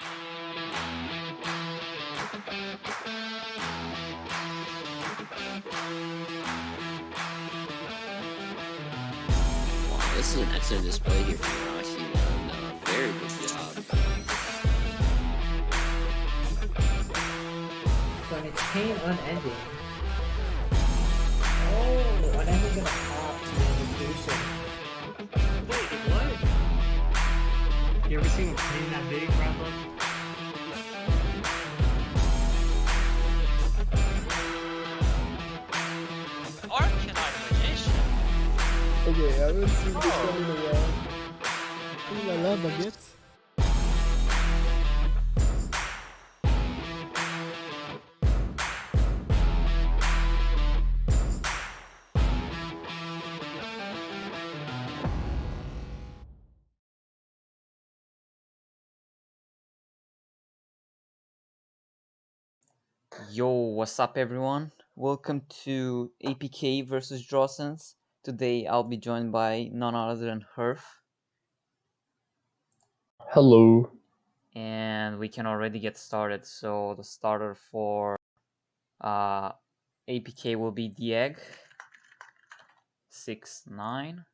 Wow, this is an excellent display here from Rashi, and very good job. So and it's pain unending. Oh, unending gonna pop notification. Wait, what? You ever seen a pain that big, Bradley? Arcanine Magician? Okay, I haven't seen this one in a while. Ooh la la, baguette. Yo, what's up everyone? Welcome to APK versus Drawsense. Today I'll be joined by none other than herf. Hello. And we can already get started. So the starter for APK will be the egg 6-9.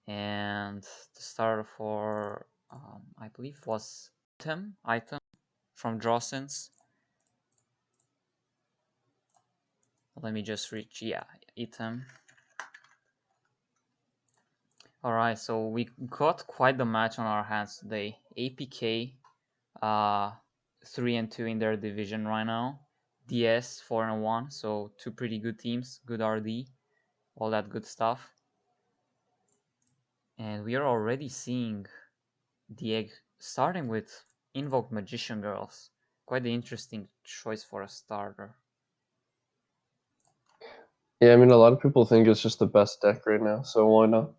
And the starter for I believe was item from Drawsense. Let me just reach, yeah, item. Alright, so we got quite the match on our hands today. APK 3-2 in their division right now. DS 4-1, so two pretty good teams, good RD, all that good stuff. And we are already seeing the egg starting with Invoked Magician Girls. Quite an interesting choice for a starter. Yeah, I mean, a lot of people think it's just the best deck right now, so why not?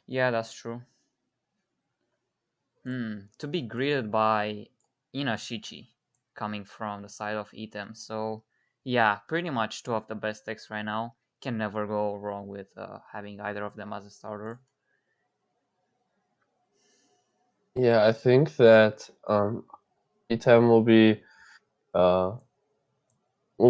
Yeah, that's true. To be greeted by Inashichi coming from the side of Item. So yeah, pretty much two of the best decks right now. Can never go wrong with having either of them as a starter. Yeah, I think that Item will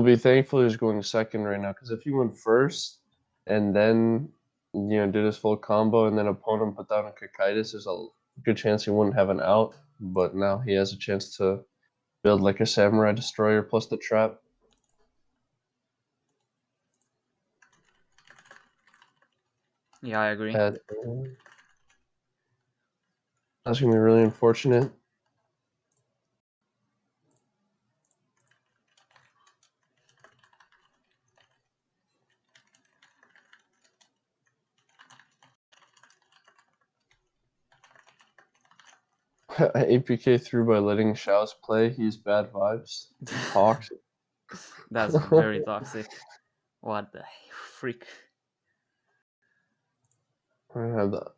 be thankful he's going second right now, because if he went first and then did his full combo and then opponent put down a Cocytus, there's a good chance he wouldn't have an out. But now he has a chance to build like a Samurai Destroyer plus the trap. Yeah, I agree. That's gonna be really unfortunate. APK through by letting Shao's play. He's bad vibes. Toxic. That's very toxic. What the freak? We're gonna have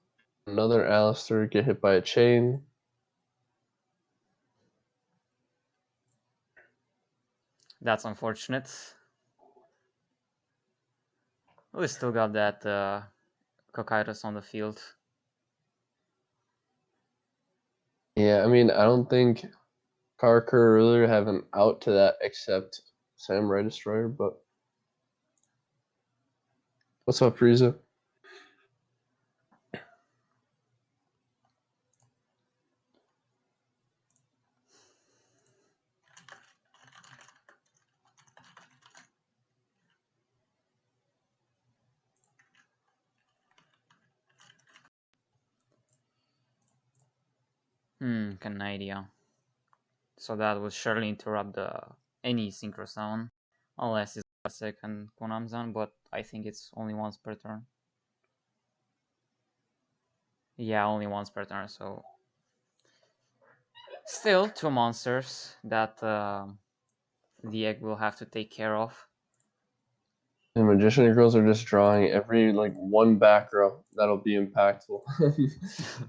another Alistair get hit by a chain. That's unfortunate. We still got that Cocytus on the field. Yeah, I mean, I don't think Karker really have an out to that except Samurai Destroyer, but what's up, Frieza? Canada. So that would surely interrupt any Synchro Summon, unless it's a second Konamzan, but I think it's only once per turn. Yeah, only once per turn, so still two monsters that the egg will have to take care of. And Magician Girls are just drawing every one back row that'll be impactful.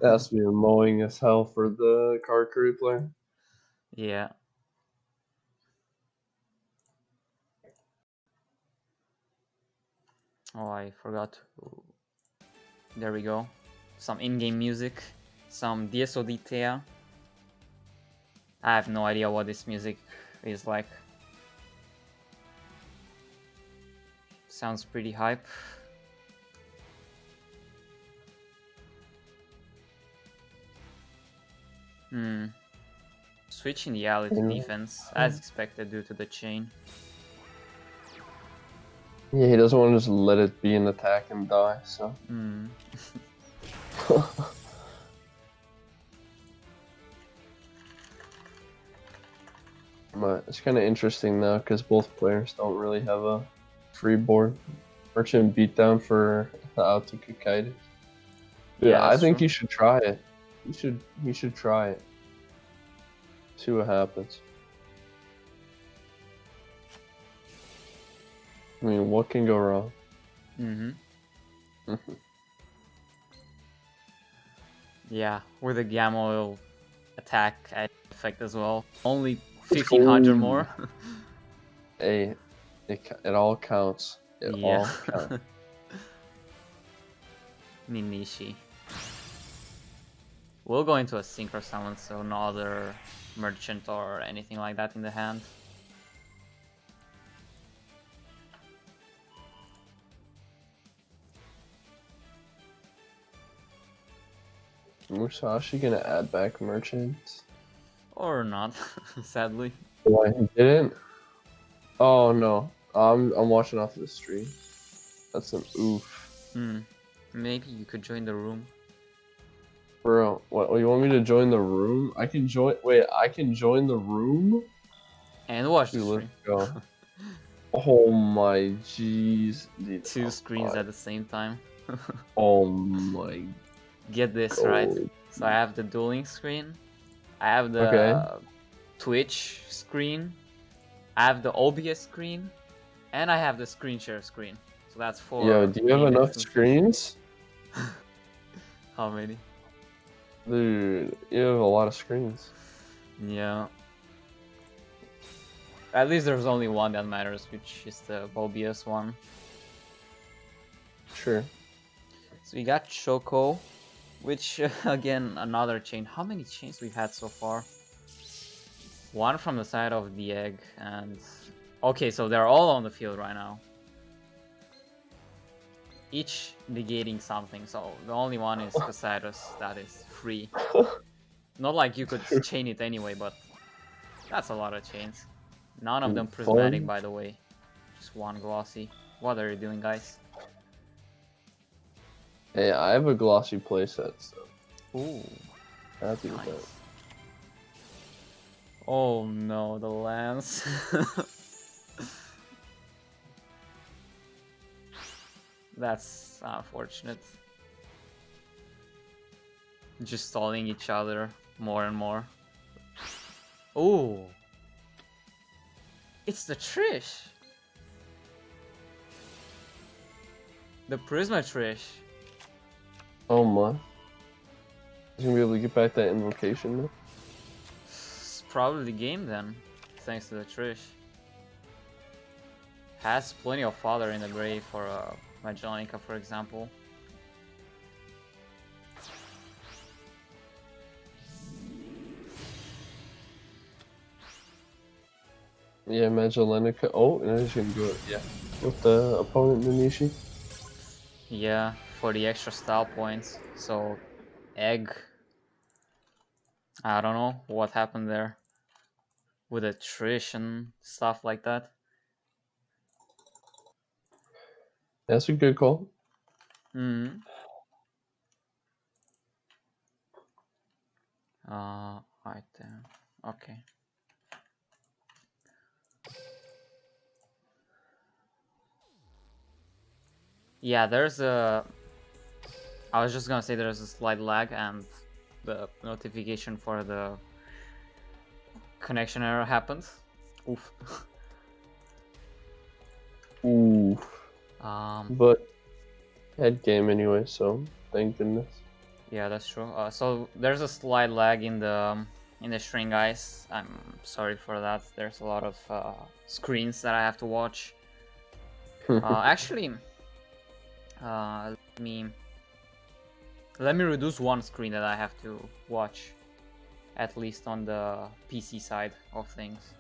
That has to be mowing as hell for the Karker player. Yeah. Oh, I forgot to... There we go. Some in-game music, some DSOD Thea. I have no idea what this music is like. Sounds pretty hype. Switching the alley to defense, as expected due to the chain. Yeah, he doesn't want to just let it be an attack and die, so. But it's kind of interesting now because both players don't really have a free board. Merchant beatdown for the out to Kikaitis. Yeah, I think true. you should try it. You should try it. See what happens. I mean, what can go wrong? Yeah, with the gamma oil attack effect as well. Only 1500 more. Hey, it all counts. It all counts. Ninishi. We'll go into a synchro summon, so no other merchant or anything like that in the hand. Musashi gonna add back merchants? Or not, sadly. Why he didn't? Oh no, I'm watching off of the stream. That's an oof. Maybe you could join the room. Bro, what? You want me to join the room? I can join. Wait, I can join the room? And watch Dude, the let's stream. go. Oh my jeez. Dude, Two screens at the same time. Oh my. Get this right. So I have the Duel Links screen. I have the Twitch screen. I have the OBS screen. And I have the screen share screen. So that's 4. Yo, do you have enough screens? How many? Dude, you have a lot of screens. Yeah. At least there's only one that matters, which is the OBS one. Sure. So we got Choco, which again, another chain. How many chains we've had so far? One from the side of the egg, and okay, so they're all on the field right now. Each negating something, so the only one is Poseidus that is free. Not like you could chain it anyway, but that's a lot of chains. None of them prismatic, by the way. Just one glossy. What are you doing, guys? Hey, I have a glossy playset, so. Ooh. Happy with Nice. that. Oh no, the lance. That's unfortunate. Just stalling each other more and more. Ooh. It's the Trish. The Prisma Trish. Oh my. He's gonna be able to get back that invocation now? It's probably the game then, thanks to the Trish. Has plenty of fodder in the grave for Magellanka, for example. Yeah, Magellanka. Oh, and he's gonna go with the opponent Ninishi. Yeah, for the extra style points. So, egg. I don't know what happened there with the Trish and stuff like that. That's a good call. Right then. Okay. Yeah, there's a... I was just gonna say there's a slight lag and the notification for the connection error happened. Oof. Oof. But head game anyway, so thank goodness. Yeah, that's true. So there's a slight lag in the stream, guys. I'm sorry for that. There's a lot of screens that I have to watch. Actually, let me reduce one screen that I have to watch at least on the PC side of things.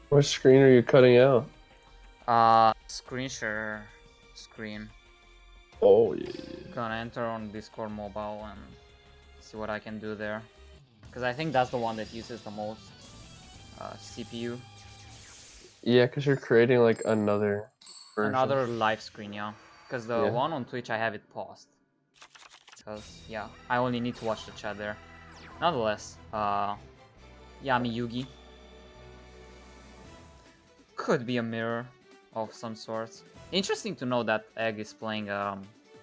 What screen are you cutting out? Screen share screen. Oh yeah. Gonna enter on Discord mobile and see what I can do there. Because I think that's the one that uses the most CPU. Yeah, because you're creating like another version. Another live screen, yeah. Because the Yeah. one on Twitch, I have it paused. Because, yeah, I only need to watch the chat there. Nonetheless, Yami Yugi. Could be a mirror of some sort. Interesting to know that Egg is playing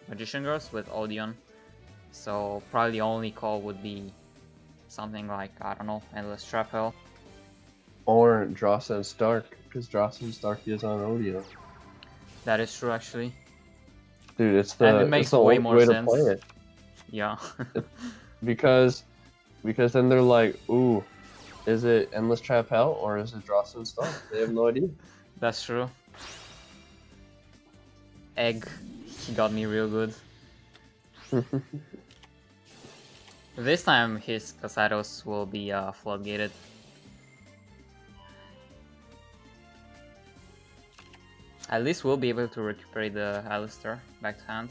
Magician Girls with Odeon. So probably the only call would be something like, I don't know, Endless Trap Hell. Or Dross and Stark, because Dross and Stark is on audio. That is true, actually. Dude, it's And the it makes it's the way only more way sense. to play it. Yeah. Because then they're like, ooh, is it Endless Trap Hell or is it Dross and Stark? They have no idea. That's true. Egg, he got me real good. This time his Casados will be floodgated. At least we'll be able to recuperate the Alistair back to hand.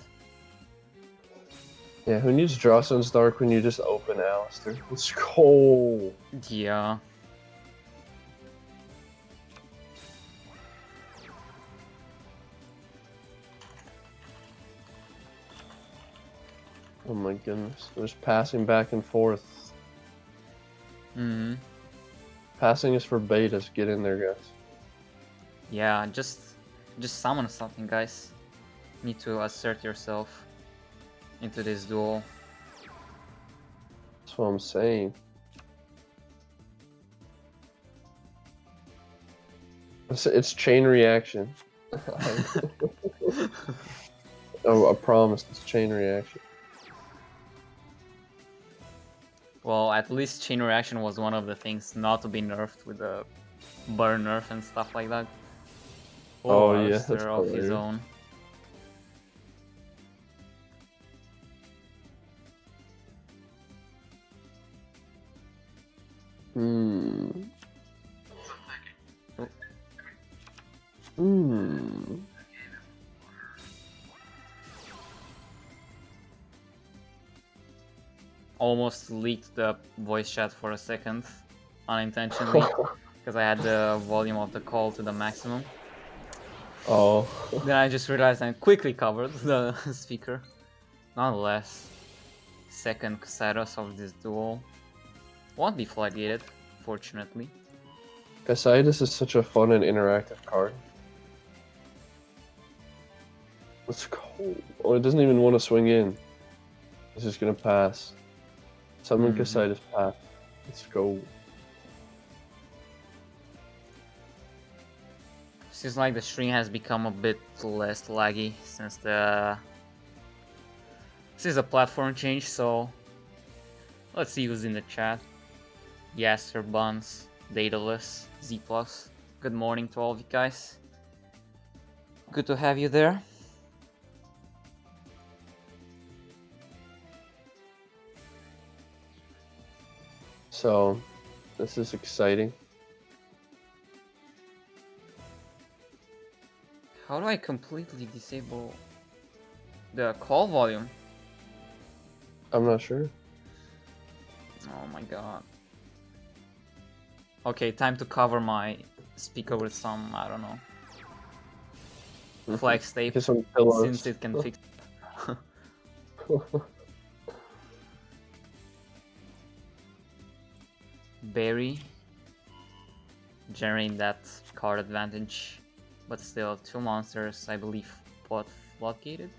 Yeah, who needs Dross and Stark when you just open Alistair? Let's go! Yeah. Oh my goodness. There's passing back and forth. Mm-hmm. Passing is for betas. Get in there, guys. Yeah, just summon something, guys. Need to assert yourself into this duel. That's what I'm saying. It's chain reaction. Oh, I promise it's chain reaction. Well, at least chain reaction was one of the things not to be nerfed with the burn nerf and stuff like that. Oh, yeah, Alistair that's of his hilarious. own. Almost leaked the voice chat for a second, unintentionally, because I had the volume of the call to the maximum. Oh. Then I just realized I quickly covered the speaker. Nonetheless, second Casados of this duel won't be floodgated, fortunately. Cassius is such a fun and interactive card. Let's go. Oh, it doesn't even want to swing in. It's just gonna pass. Summon Cassius pass. Let's go. Seems like the stream has become a bit less laggy since the platform change, so let's see who's in the chat. Yaster Buns, Daedalus, Z+. Good morning to all of you guys. Good to have you there. So, this is exciting. How do I completely disable the call volume? I'm not sure. Oh my god. Okay, time to cover my speaker with some, I don't know, flex tape, Get some pillows. since it can fix. Berry, generating that card advantage, but still 2 monsters, I believe, both floodgated.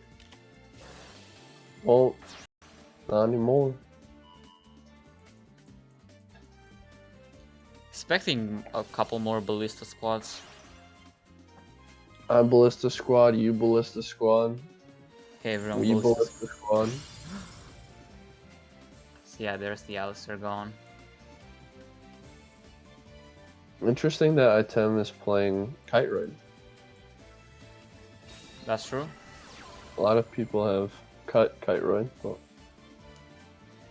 Well, not anymore. Expecting a couple more Ballista squads. I'm Ballista Squad, you Ballista Squad, Okay, everyone we Ballista. Ballista Squad. So yeah, there's the Alistair gone. Interesting that Item is playing Kite Ride. That's true. A lot of people have kite right? But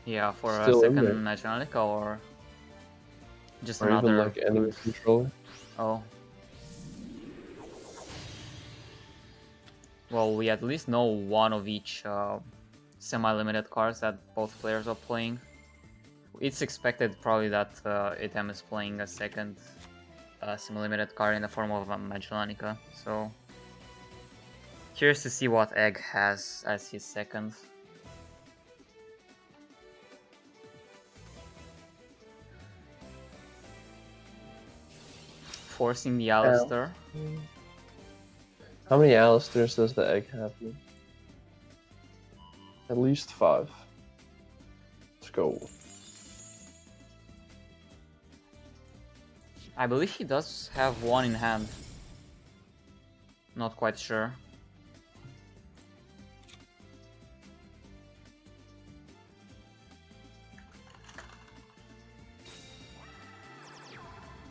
Yeah, for a Still in there. second Magicka or just or even another like enemy boost? controller. Oh. Well, we at least know one of each semi-limited cards that both players are playing. It's expected probably that Item is playing a second semi-limited card in the form of a Magicka, so curious to see what Egg has as his second. Forcing the Alistair. How many Alistairs does the egg have? At least 5. Let's go. I believe he does have one in hand. Not quite sure.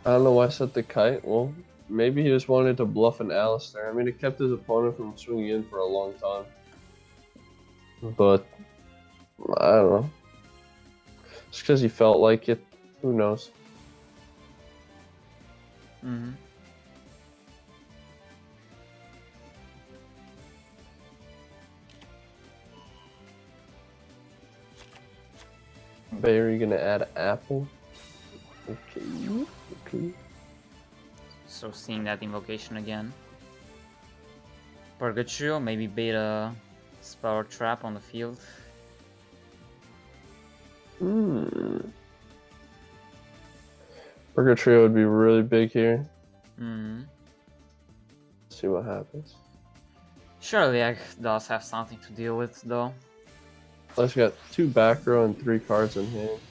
I don't know why I set the kite. Well, maybe he just wanted to bluff an Alistair. I mean, it kept his opponent from swinging in for a long time. But, I don't know. Just because he felt like it. Who knows? Mm-hmm. Barry gonna add apple. Okay. Okay. So seeing that invocation again. Purgatrio, maybe beta spell or trap on the field. Purgatrio would be really big here. Mm-hmm. See what happens. Surely Egg does have something to deal with though. Plus, got 2 back row and 3 cards in hand.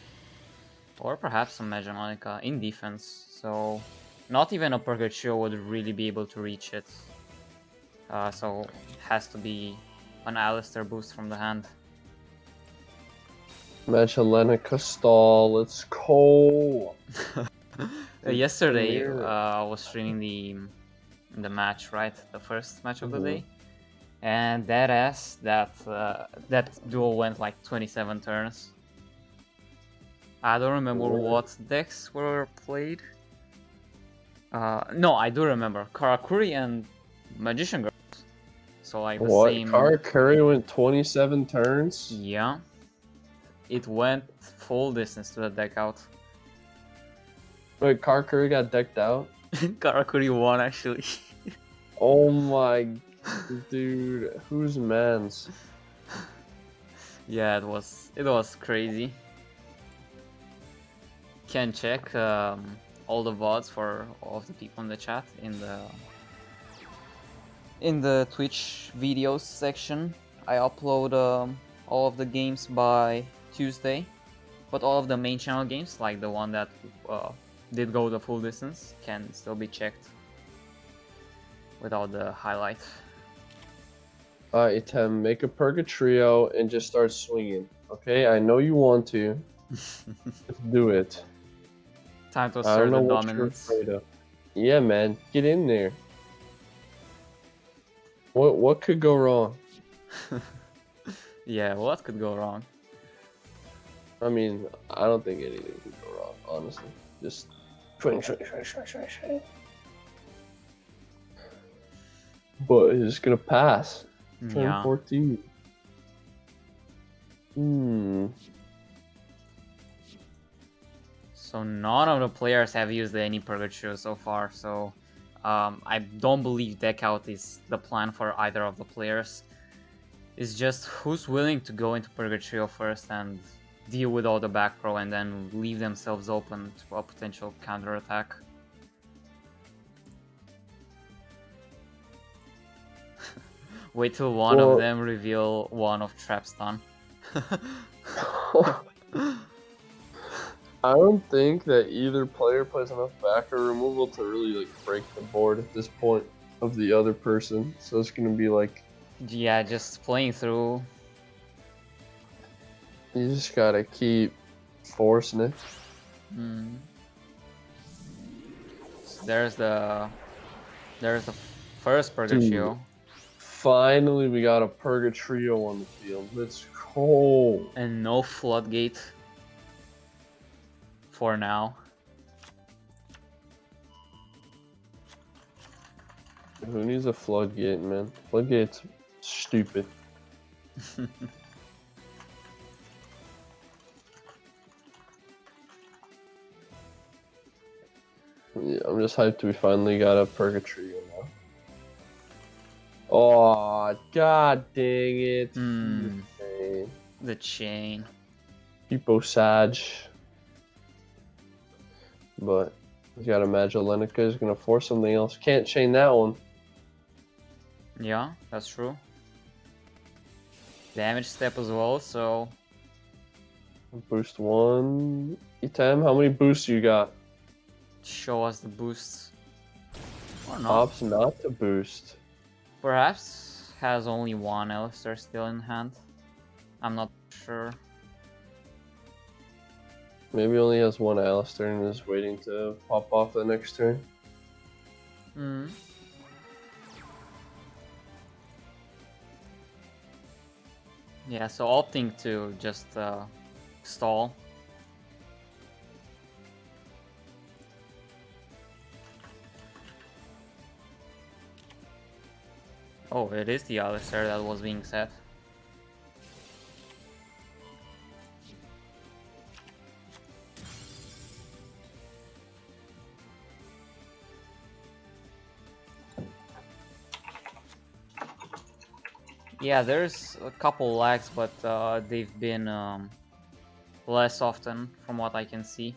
Or perhaps some Magicka in defense, so not even a Purgatrio would really be able to reach it. So has to be an Alistair boost from the hand. Magicka stall. Let's go. Yesterday, I was streaming the match, right? The first match of the day. And that duel went like 27 turns. I don't remember what decks were played. No, I do remember Karakuri and Magician Girls. So like the same. Karakuri went 27 turns? Yeah. It went full distance to the deck out. Wait, Karakuri got decked out? Karakuri won actually. Oh my... Dude, whose mans? Yeah, it was crazy. Can check all the VODs for all of the people in the chat in the Twitch videos section. I upload all of the games by Tuesday, but all of the main channel games, like the one that did go the full distance, can still be checked without the highlight. Alright, Item, make a Purgatrio and just start swinging. Okay, I know you want to. Just do it. Time to I assert don't know the what you're dominance. afraid of. Yeah, man, get in there. What could go wrong? Yeah, what could go wrong? I mean, I don't think anything could go wrong, honestly. Just swing. But he's gonna pass. Turn Yeah. 14. So none of the players have used any Purgatrio so far, so I don't believe deck out is the plan for either of the players. It's just who's willing to go into Purgatrio first and deal with all the back row and then leave themselves open to a potential counter attack. Wait till one of them reveal one of Trap Stun. I don't think that either player plays enough backer removal to really like break the board at this point of the other person. So it's gonna be like, Yeah, just playing through. you just gotta keep forcing it. So there's the first Purgatrio. Finally, we got a Purgatrio on the field. Let's go. And no floodgate for now. Who needs a floodgate, man? Floodgate's stupid. Yeah, I'm just hyped we finally got a Purgatrio now. Oh, god dang it. Hmm. Okay. The chain. Tipo Sag. But he's got a Magelenica. He's gonna force something else. Can't chain that one. Yeah, that's true. Damage step as well, so Boost 1. Item, how many boosts you got? show us the boosts. Or not. Opts not to boost. Perhaps has only one Alistair still in hand. I'm not sure. Maybe only has one Alistair and is waiting to pop off the next turn. Hmm. Yeah, so opting to just stall. Oh, it is the Alistair that was being set. Yeah, there's a couple lags, but they've been less often from what I can see.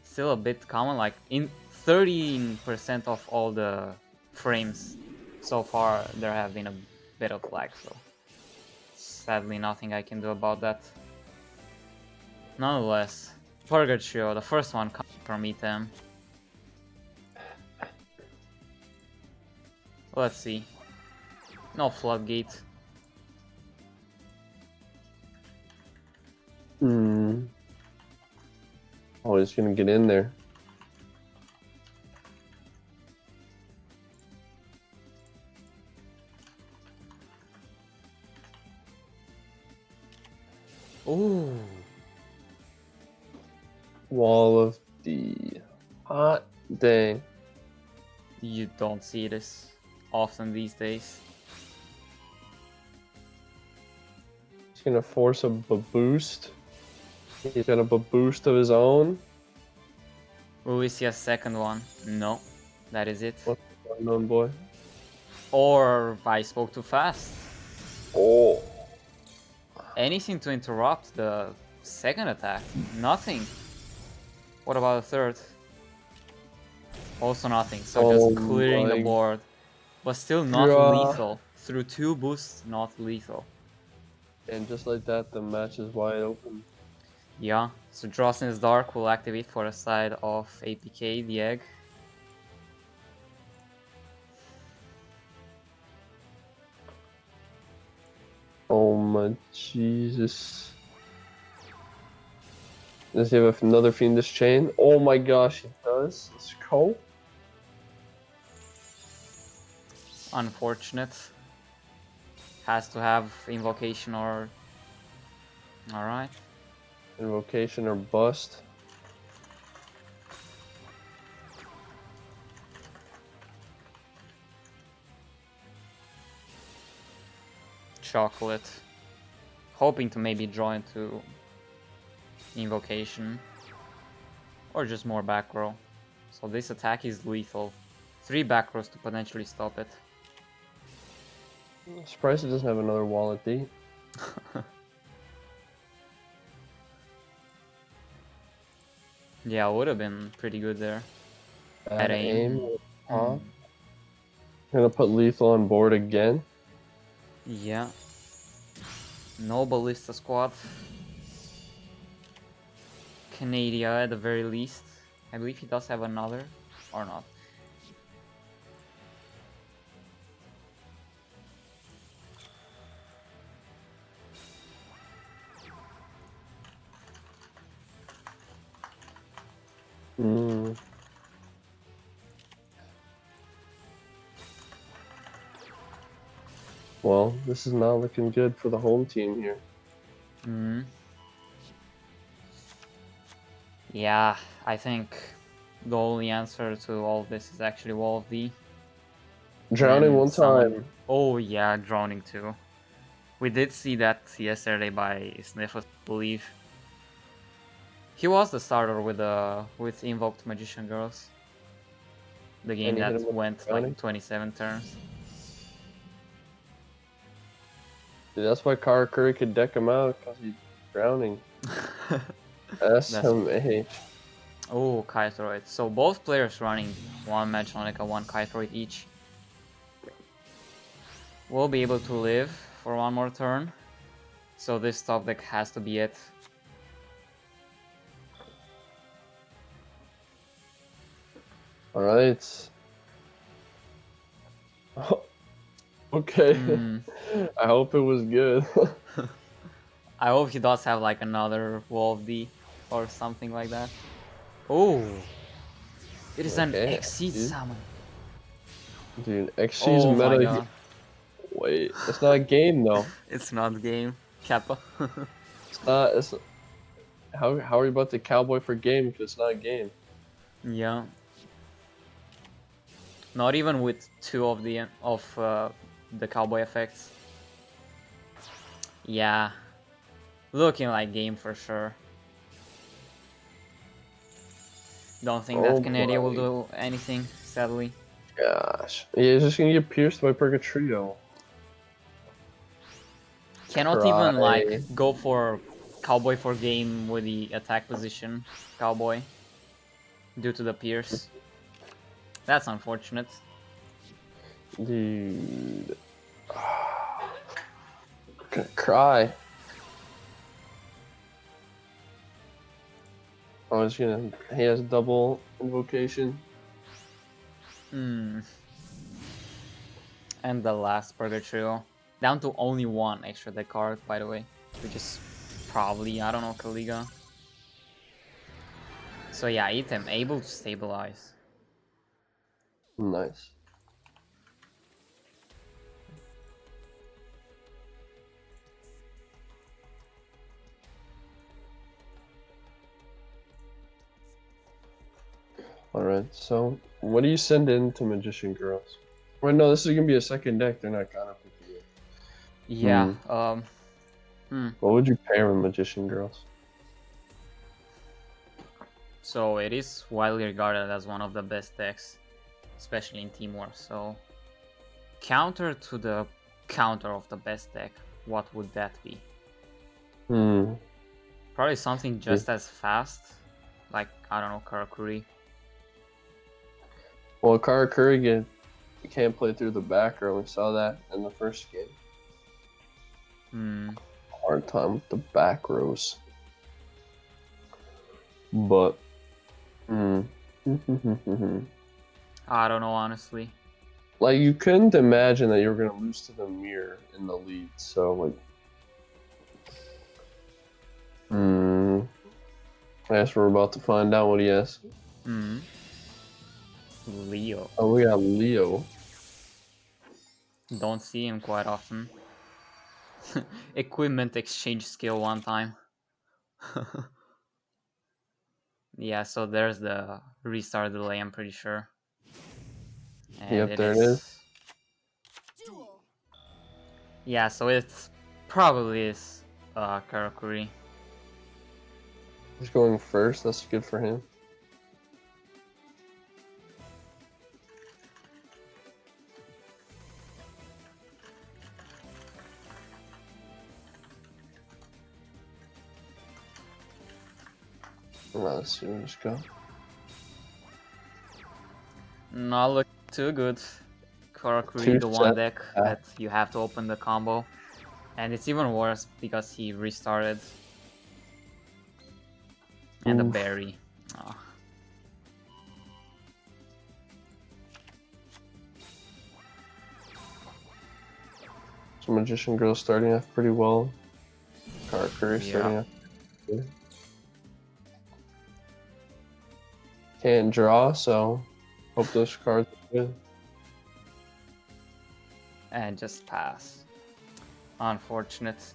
Still a bit common, like in 13% of all the frames so far there have been a bit of lag, so sadly nothing I can do about that. Nonetheless, Purgatrio, the first one comes from Item. Let's see. No floodgate. Hmm. Oh, he's gonna get in there. Ooh. Wall of D. Hot dang. You don't see this often these days. He's gonna force a boost. He's got a boost of his own. Will we see a second one? No. That is it. What's going on, boy? Or I spoke too fast. Oh. Anything to interrupt the second attack? Nothing. What about the third? Also nothing. So just clearing the board. But still not lethal. Through 2 boosts, not lethal. And just like that, the match is wide open. Yeah, so Drossn's Dark will activate for the side of APK, the egg. Oh my Jesus. Does he have another Fiendish Chain? Oh my gosh, he does. Let's go. Unfortunate. Has to have Invocation or... Alright. Invocation or bust. Chocolate. Hoping to maybe draw into Invocation. Or just more back row. So this attack is lethal. 3 back rows to potentially stop it. I'm surprised it doesn't have another wallet D. Yeah, would have been pretty good there. At aim. Huh? Mm. Gonna put lethal on board again. Yeah. No Ballista Squad. Canada at the very least. I believe he does have another, or not. Hmm. Well, this is not looking good for the home team here. Hmm. Yeah, I think the only answer to all of this is actually Wall of D. Drowning When one someone- time. Oh yeah, drowning too. We did see that yesterday by Sniffles, I believe. He was the starter with Invoked Magician Girls. The game And he hit that him with went drowning? like 27 turns. Dude, that's why Karakuri could deck him out, because he's drowning. SMH. Oh, Kaithroid. So both players running one Magicka, one Kaithroid each. Will be able to live for one more turn. So this top deck has to be it. Alright. Okay. Hmm. I hope it was good. I hope he does have like another Wall of D or something like that. Oh! It is an Okay, Exceed dude. summon. Dude, XG's Oh my meta. god. Wait, it's not a game though. It's not game. Kappa. It's not. It's how are you about to cowboy for game? Because it's not a game. Yeah. Not even with two of the cowboy effects. Yeah. Looking like game for sure. Don't think Oh that Canadian will my do anything, sadly. Gosh, yeah, he's just gonna get pierced by Purgatrio. Cannot even like go for cowboy for game with the attack position cowboy due to the pierce. That's unfortunate. Dude, I'm gonna cry. Oh, he's gonna. He has double invocation. Hmm. And the last Purgatrio. Down to only one extra deck card, by the way. Which is probably, I don't know, Kaliga. So yeah, item able to stabilize. Nice. Alright, so what do you send in to Magician Girls? Wait, no, this is gonna be a second deck. They're not counter picking it. Yeah, What would you pair with Magician Girls? so it is widely regarded as one of the best decks, especially in Team War. So counter to the counter of the best deck, what would that be? Probably something just as fast, like, I don't know, Karakuri. Well, Karakuri can't play through the back row. We saw that in the first game. Hard time with the back rows. But, I don't know, honestly. like, you couldn't imagine that you were going to lose to the mirror in the lead. So, like, I guess we're about to find out what he has. Leo. Oh, we got Leo. Don't see him quite often. Equipment exchange skill one time. Yeah, so there's the restart delay, I'm pretty sure. And Yep, there it is. Yeah, so it's probably is Karakuri. He's going first. That's good for him. Let's see where this go. Not look too good. Karakuri, the one deck that you have to open the combo. And it's even worse because he restarted. And the berry. Oh. So Magician Girl starting off pretty well. Karakuri starting off good. Can't draw, so hope those cards are good. And just pass. Unfortunate.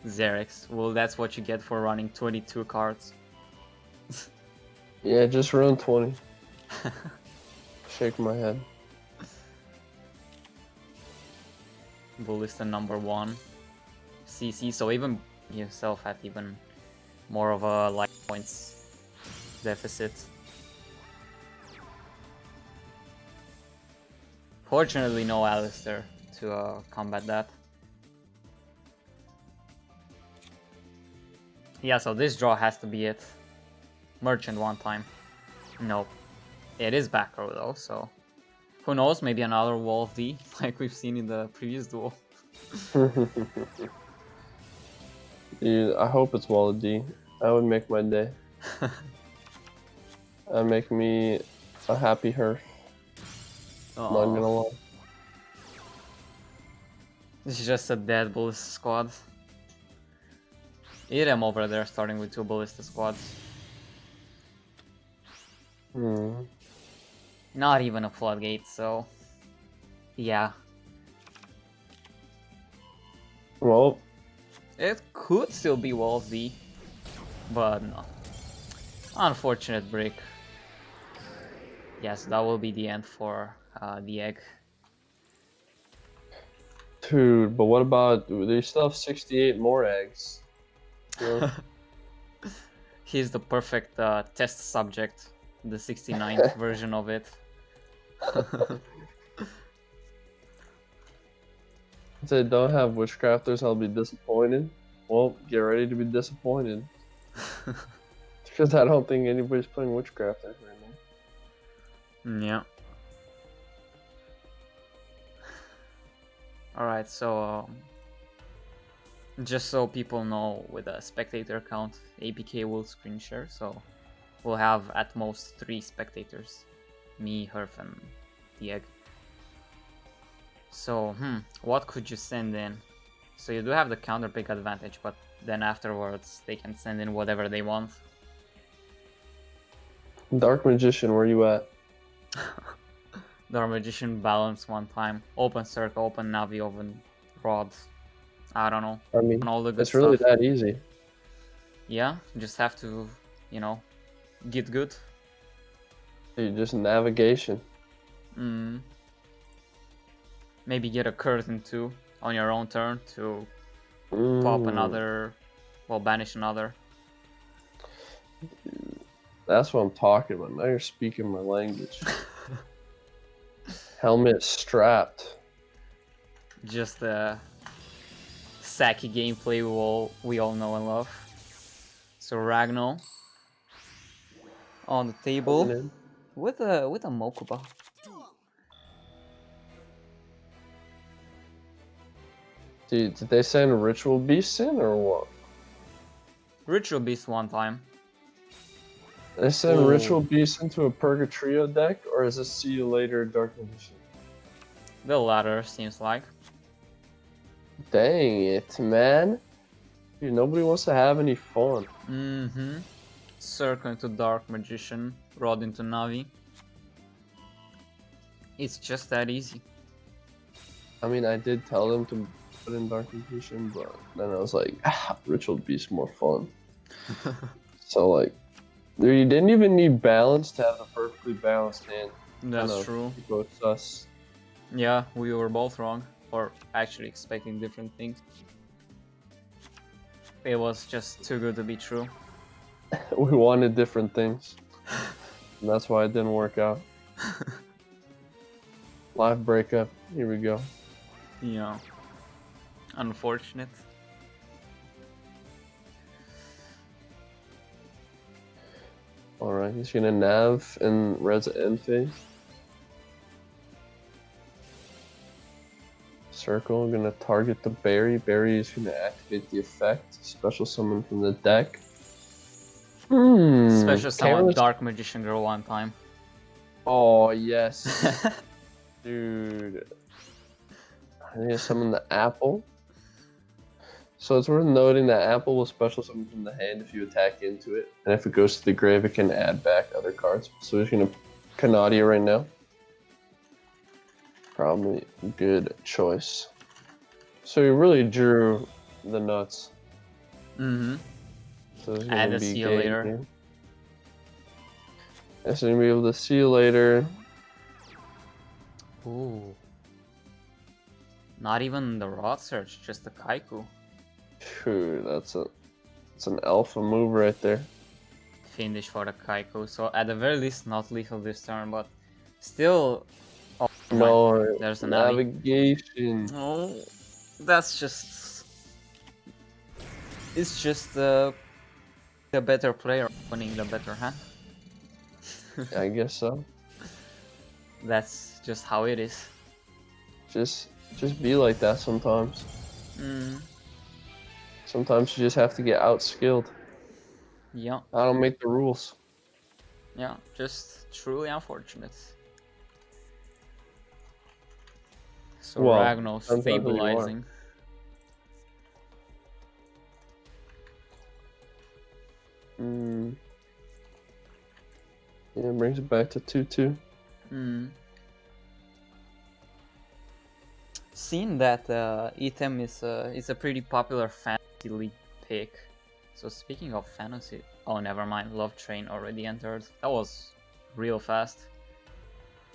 Xerix. Well, that's what you get for running 22 cards. Yeah, just run 20. Shake my head. Ballista number 1. CC, so even yourself had even more of a life points deficit. Fortunately, no Alistair to combat that. Yeah, so this draw has to be it. Merchant one time. Nope. It is back row though, so who knows, maybe another Wall of D like we've seen in the previous duel. Dude, I hope it's Wall of D. That would make my day. That'd make me a happy herf. Not gonna lie. This is just a dead Ballista squad. Irem over there starting with 2 Ballista squads. Not even a floodgate, so yeah. Well, It could still be Wall of D, but no. Unfortunate break. Yes, that will be the end for the egg. dude, but what about, they still have 68 more eggs. You know? He's the perfect test subject, the 69th version of it. If they don't have witchcrafters, I'll be disappointed. Well, get ready to be disappointed. Because I don't think anybody's playing witchcrafters right now. Yeah. Alright, so just so people know, with a spectator count, APK will screen share, so we'll have at most 3 spectators. Me, herf, and the egg. So, what could you send in? So you do have the counter pick advantage, but then afterwards they can send in whatever they want. Dark Magician, where you at? Dark Magician balance one time. Open Circle, open Navi, open Rod. I don't know. I mean, All the good it's really stuff. that easy. Yeah, just have to, you know, get good. Dude, just navigation. Maybe get a curtain too on your own turn to pop another, well, banish another. That's what I'm talking about. Now you're speaking my language. Helmet strapped. Just a sacky gameplay we all know and love. So Ragno on the table with a Mokuba. Dude, did they send Ritual Beast in or what? Ritual Beast one time. They send Ooh. Ritual Beast into a Purgatrio deck, or is this See You Later Dark Magician? The latter seems like. Dang it, man. Dude, nobody wants to have any fun. Circle into Dark Magician, Rod into Navi. It's just that easy. I mean, I did tell them to put in Dark Magician, but then I was like, Ritual Beast more fun. So, like, dude, you didn't even need balance to have the perfectly balanced hand. That's true. Both sus. Yeah, we were both wrong, or actually expecting different things. It was just too good to be true. We wanted different things. And that's why it didn't work out. Live breakup. Here we go. Yeah. Unfortunate. Alright, he's gonna nav in Red's end phase. Circle, gonna target the berry. Berry is gonna activate the effect. Special summon from the deck. Special summon Cameras... Dark Magician Girl one time. Oh, yes. Dude. I need to summon the apple. So it's worth noting that apple will special summon from the hand if you attack into it. And if it goes to the grave, it can add back other cards. So he's gonna Canadia right now. Probably a good choice. So you really drew the nuts. Mm-hmm. So it's And gonna a be see you game later. here. Yes, gonna be able to see you later. Ooh. Not even the Rod Search, just the Kaiku. Phew, that's an alpha move right there. Finish for the Kaiku. So at the very least, not lethal this turn, but still. Oh, No, there's an navigation. Oh, that's just. It's just the better player winning the better hand. I guess so. That's just how it is. Just be like that sometimes. Mm, Sometimes you just have to get outskilled. yeah, I don't make the rules. yeah, just truly unfortunate. So Well, Ragnos depends on who you are. stabilizing. Yeah, brings it back to 2-2. Seeing that Item is a pretty popular fantasy league pick. So speaking of fantasy, oh never mind, Love Train already entered. That was real fast.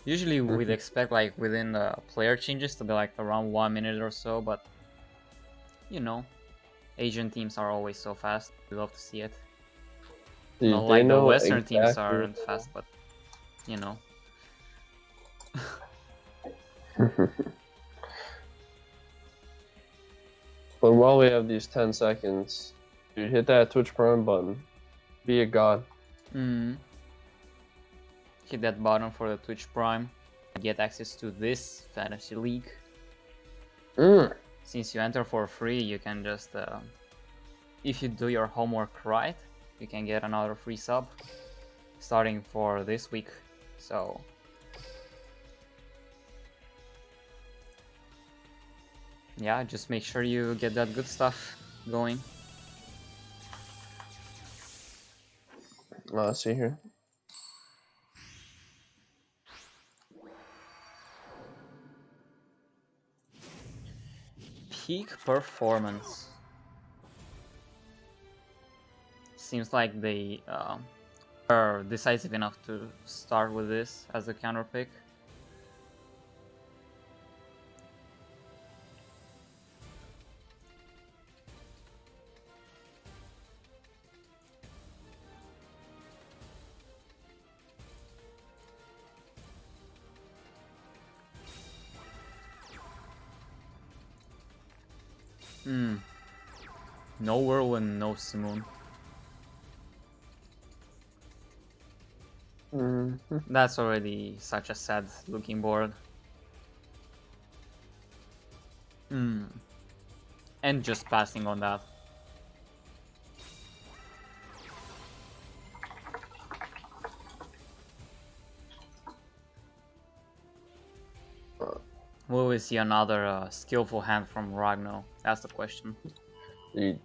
Usually we'd expect like within the player changes to be like around 1 minute or so, but you know, Asian teams are always so fast. We love to see it. Dude, Not they like the know Western teams exactly aren't fast, but you know. But while we have these 10 seconds, dude, hit that Twitch Prime button. Be a god. Hit that button for the Twitch Prime. Get access to this fantasy league. Since you enter for free, you can just, if you do your homework right, you can get another free sub starting for this week. So yeah, just make sure you get that good stuff going. Let's see here. Peak performance. Seems like they are decisive enough to start with this as a counter pick. No Whirlwind, no Simoon. That's already such a sad looking board. And just passing on that. Will we see another skillful hand from Ragno? That's the question. You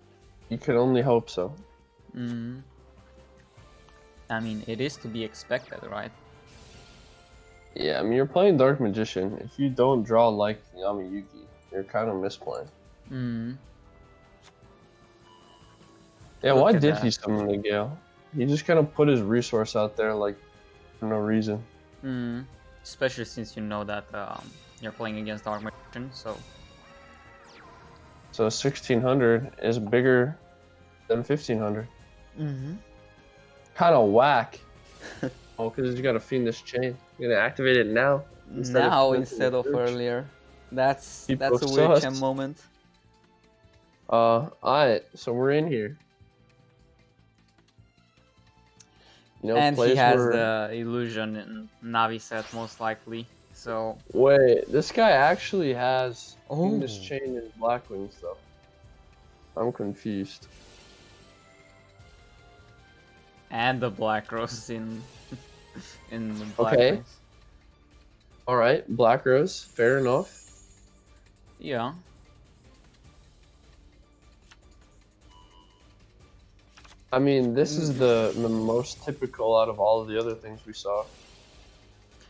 can only hope so. I mean, it is to be expected, right? Yeah, I mean, you're playing Dark Magician. If you don't draw like Yamayuki, you're kind of misplaying. Yeah, Look why at did that. he summon the Gale? He just kind of put his resource out there, like, for no reason. Especially since you know that you're playing against Dark Magician, so... So 1600 is bigger than 1500. Kind of whack. Oh, because you got to Fiendish Chain. You're going to activate it now? Instead of earlier. That's a weird sus. Chem moment. Alright, so we're in here. You know, And he plays has were... the illusion in Navi set most likely. So Wait, this guy actually has Fiendish Chain in Black Wings though. I'm confused. and the Black Rose in in the Black Okay. Wings. Alright, Black Rose, fair enough. Yeah. I mean, this is the most typical out of all of the other things we saw.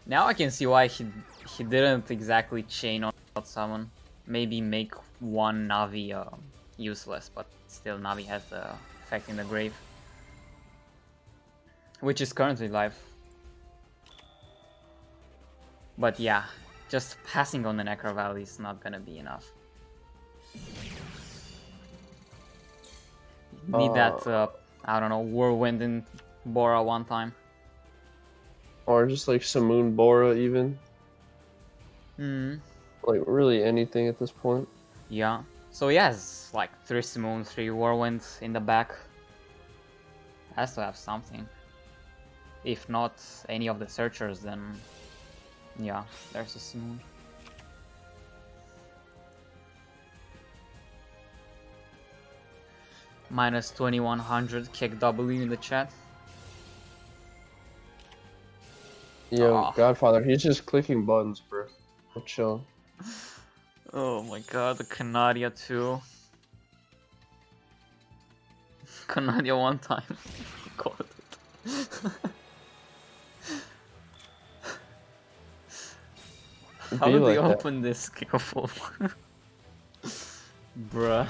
Now I can see why he he didn't exactly chain on that summon. Maybe make one Navi useless, but still Navi has the effect in the grave, which is currently live. But yeah, just passing on the Necro Valley is not gonna be enough. Need that, I don't know, Whirlwind in Bora one time. Or just like Simoon Bora even. Like really anything at this point. Yeah. So he has like 3 Simoon, 3 Whirlwinds in the back. Has to have something. If not any of the Searchers, then yeah, there's a Simoon. Minus 2100 kick W in the chat. Yo, Aw. Godfather, he's just clicking buttons, bro. I'm chilling. Oh my god, the Canadia too. Canadia one time. Got it. How Be do like they that. open this skillful? Bruh.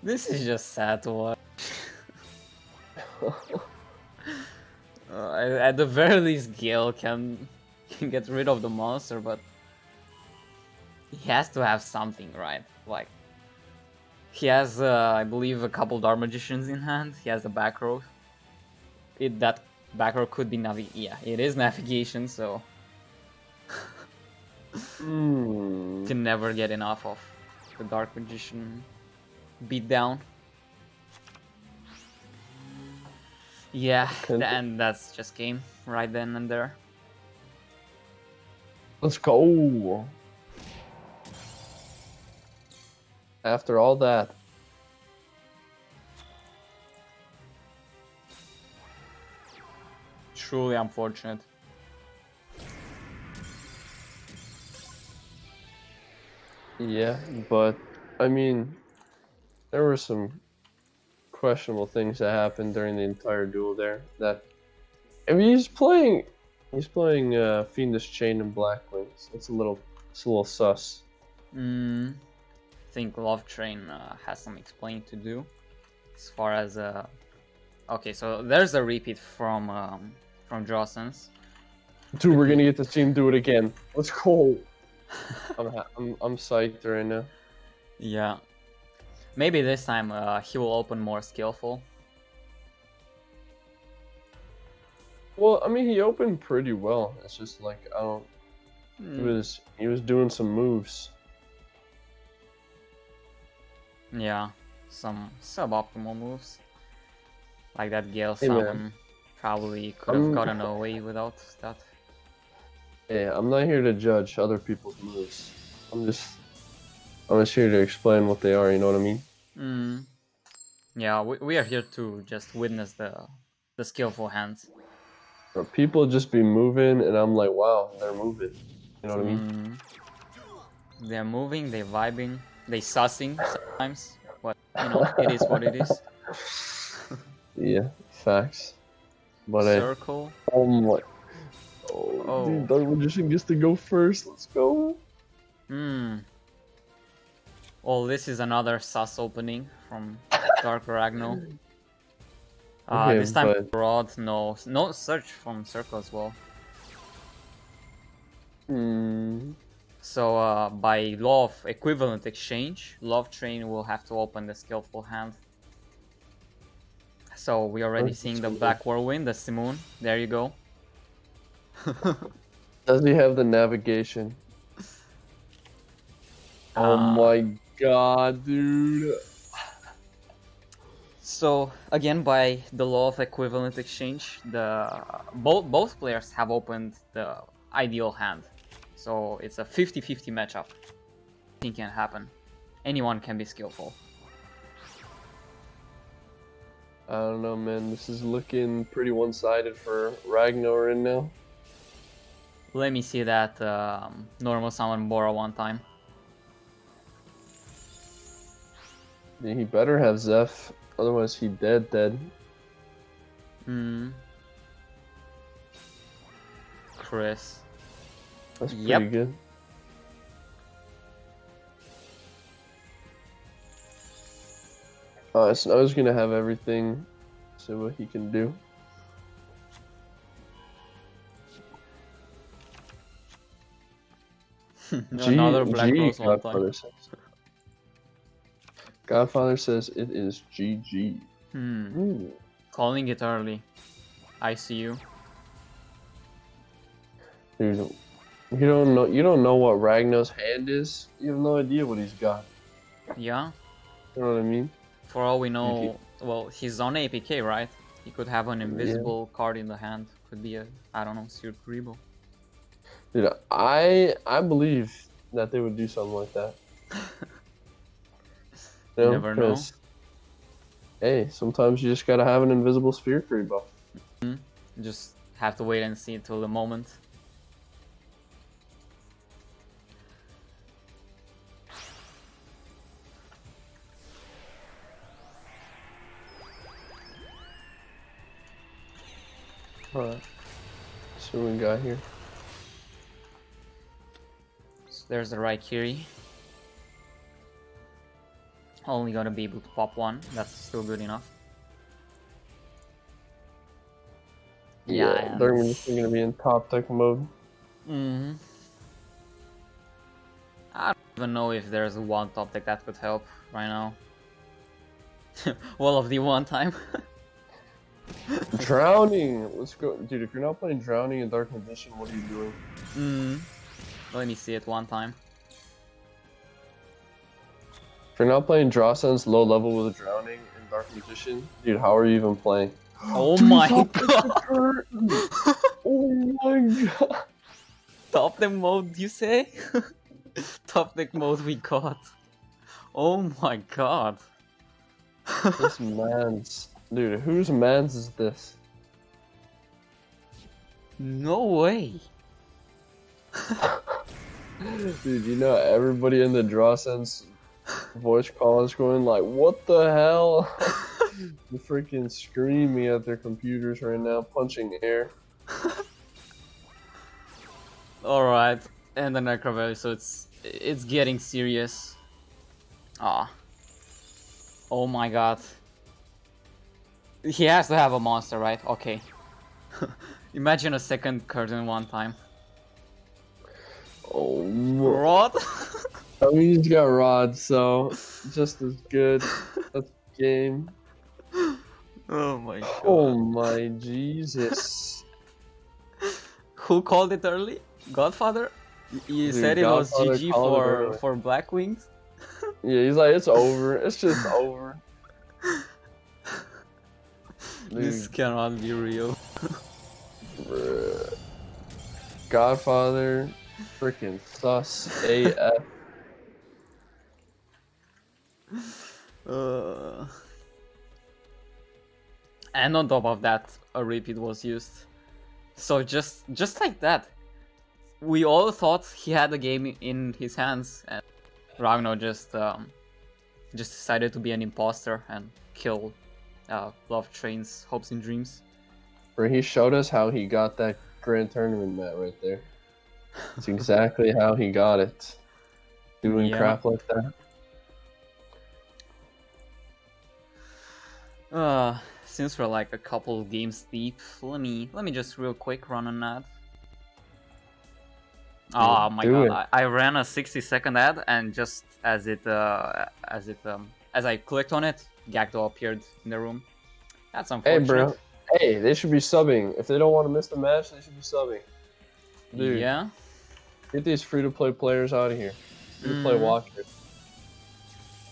This is just sad to watch. At the very least, Gale can get rid of the monster, but he has to have something, right? Like, he has, I believe, a couple Dark Magicians in hand. He has a back row. That back row could be yeah, it is navigation, so can never get enough of the Dark Magician beatdown. Yeah, and that's just game right then and there. Let's go. After all that. Truly unfortunate. Yeah, but I mean, there were some questionable things that happened during the entire duel there. That I mean, he's playing Fiendish Chain and Black Wings. It's a little sus. I think Love Train has some explaining to do, as far as okay, so there's a repeat from Jawson's. Dude, we're gonna get to see him do it again. Let's go. I'm psyched right now. Yeah. Maybe this time he will open more skillful. Well, I mean, he opened pretty well. It's just like I don't. He was doing some moves. Yeah, some suboptimal moves. Like that Gale Hey, man. summon probably could have gotten away without that. Yeah, I'm not here to judge other people's moves. I'm just here to explain what they are. You know what I mean? Yeah, we are here to just witness the skillful hands. Or people just be moving, and I'm like, wow, they're moving. You know what I mean? They're moving, they're vibing, they sussing sometimes, but you know, it is what it is. Yeah, facts. But Circle. oh my. Oh, dude, Dark Magician gets to go first. Let's go. Well, this is another sus opening from Dark Ragno. Okay, this time Rod, no search from Circle as well. So by law of equivalent exchange, Love Train will have to open the skillful hand. So we're already seeing the Black Whirlwind, the Simoon. There you go. Does he have the navigation? Oh my god, dude. So again, by the law of equivalent exchange, both players have opened the ideal hand. So it's a 50-50 matchup. Anything can happen. Anyone can be skillful. I don't know, man. This is looking pretty one-sided for Ragnar right now. Let me see that normal summon Bora one time. Yeah, he better have Zeph, otherwise he dead. Chris. That's Yep. pretty good. So I was gonna have everything. See what he can do. Another Black Rose one time. Godfather says. Godfather says it is GG. Calling it early. I see you. Dude, you don't know what Ragnar's hand is. You have no idea what he's got. Yeah. You know what I mean? For all we know, well, he's on APK, right? He could have an invisible card in the hand. Could be a, I don't know, Sir Grebo. Dude, I believe that they would do something like that. You never know. Hey, sometimes you just gotta have an invisible sphere free buff. Just have to wait and see till the moment. Alright. See what we got here. So there's the Raikiri. Only gonna be able to pop one. That's still good enough. Yeah, they're gonna be in top deck mode. I don't even know if there's one top deck that could help right now. Well, of the one time. Drowning! Let's go. Dude, if you're not playing Drowning and Dark Magician, what are you doing? Let me see it one time. If you're not playing Draw Sense low level with a Drowning and Dark Magician, dude, how are you even playing? Oh Dude, my top god! Oh my god! Top deck mode, you say? Top deck mode we got. Oh my god. This man's... Dude, whose man's is this? No way. Dude, you know everybody in the Draw Sense voice call is going like, what the hell? They're freaking screaming at their computers right now, punching air. Alright, and the Necrovelli, so it's getting serious. Ah. Oh my god. He has to have a monster, right? Okay. Imagine a second curtain one time. Oh, Rod? I mean, he's got Rod, so just as good. That's game. Oh my god. Oh my Jesus. Who called it early? Godfather? You Dude, said it was Godfather GG called it early. for Black Wings? Yeah, he's like, it's over. It's just over. This Dude, cannot be real. bruh. Godfather, freaking sus AF. And on top of that, a repeat was used. So just like that, we all thought he had the game in his hands, and Ragnar just decided to be an imposter and kill Love Train's hopes and dreams. Bro, he showed us how he got that grand tournament mat right there. It's exactly how he got it. Doing crap like that. Since we're like a couple games deep, let me just real quick run an ad. Oh my god! I ran a 60-second ad, and just as I clicked on it, Gakdo appeared in the room. That's unfortunate. Hey, bro. Hey, they should be subbing. If they don't want to miss the match, they should be subbing. Dude, yeah. Get these free-to-play players out of here. Free-to-play watchers.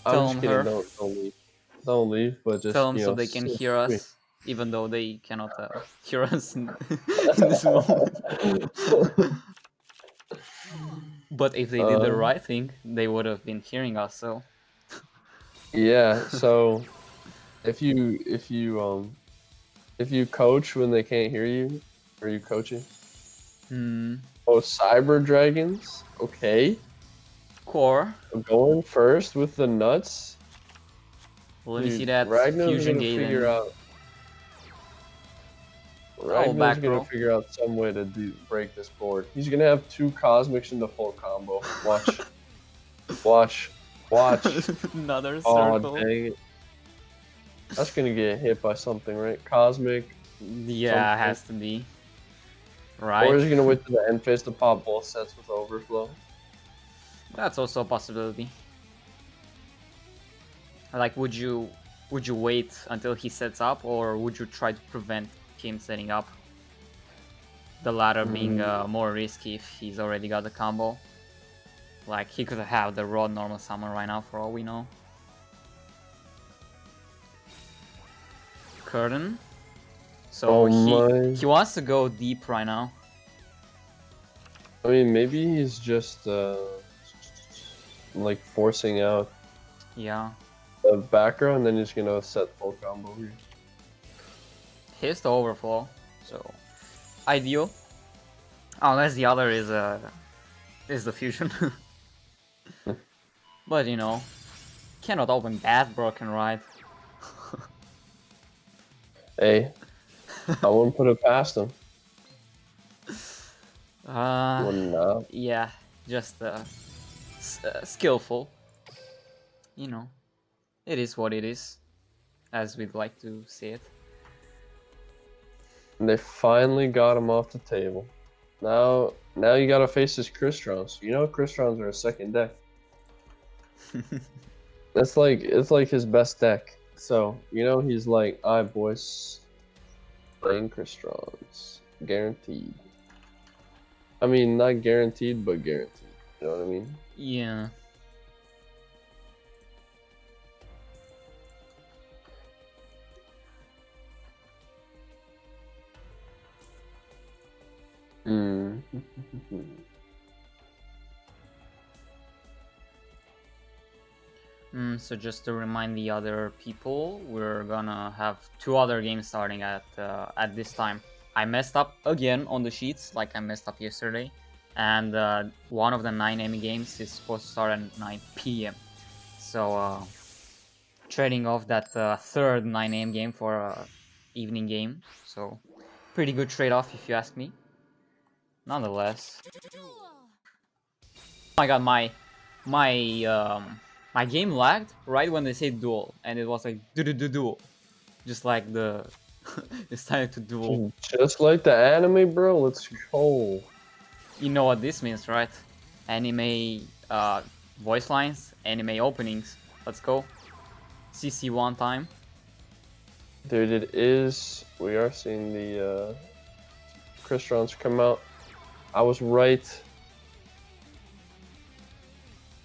Tell I'm just them kidding. Don't leave. Don't leave, but just tell them you so know, they can sit hear free. us, even though they cannot hear us in this moment. But if they did the right thing, they would have been hearing us. So yeah. So if you coach when they can't hear you, are you coaching? Oh, Cyber Dragons. Okay. Core. I'm going first with the nuts. Let me see that Ragnar's fusion gonna gate. figure out. Ragnar's back gonna row. figure out some way to break this board. He's gonna have 2 cosmics into full combo. Watch. Watch. Watch. Another Oh, circle. dang it. That's gonna get hit by something, right? Cosmic. Yeah, something. has to be. Or Right. is he gonna wait to the end phase to pop both sets with overflow? That's also a possibility. Like, would you wait until he sets up, or would you try to prevent him setting up? The latter being more risky if he's already got the combo. Like, he could have the raw normal summon right now for all we know. Curtain. So he wants to go deep right now. I mean, maybe he's just like forcing out Yeah. the back row, and then he's gonna set full combo here. Here's the overflow, so ideal. Unless the other is the fusion. But you know, cannot open that broken, right? Hey, I wouldn't put it past him. Wouldn't not. Yeah, just skillful. You know, it is what it is, as we'd like to see it. And they finally got him off the table. Now you gotta face his Cristrons. You know Cristrons are a second deck. It's like his best deck. So you know he's like, "Alright, boys, playing Cristrons, guaranteed." I mean, not guaranteed, but guaranteed. You know what I mean? Yeah. So just to remind the other people, we're gonna have 2 other games starting at this time. I messed up again on the sheets, like I messed up yesterday, and one of the 9 AM games is supposed to start at 9 PM. So trading off that third 9 AM game for a evening game. So pretty good trade-off if you ask me. Nonetheless. Oh my god, my game lagged right when they say duel, and it was like duel, just like the it's time to duel. Just like the anime, bro. Let's go. You know what this means, right? Anime voice lines, anime openings. Let's go. CC one time. Dude, it is. We are seeing the Cristrons come out. I was right.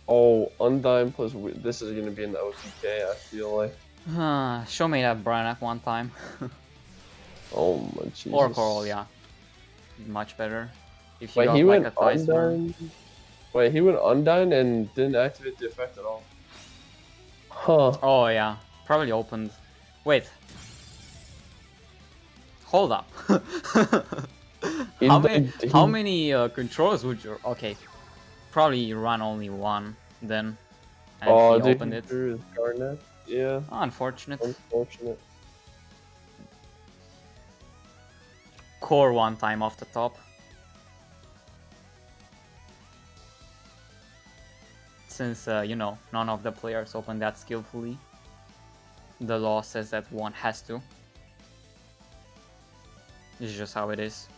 Oh, Undyne plus this is gonna be in the OTK. I feel like. Show me that Brannock one time. Oh my Jesus. Or Coral, yeah. Much better. If you Wait, got he like went a Theismer. Undyne. Wait, he went Undyne and didn't activate the effect at all. Huh. Oh yeah, probably opened. Wait. Hold up. How many controls would you? Okay, probably run only one then. And Oh, he dude, opened it. threw his Garnet. Yeah. Oh, unfortunate. Unfortunate. Core one time off the top. Since you know, none of the players opened that skillfully, the law says that one has to. This is just how it is.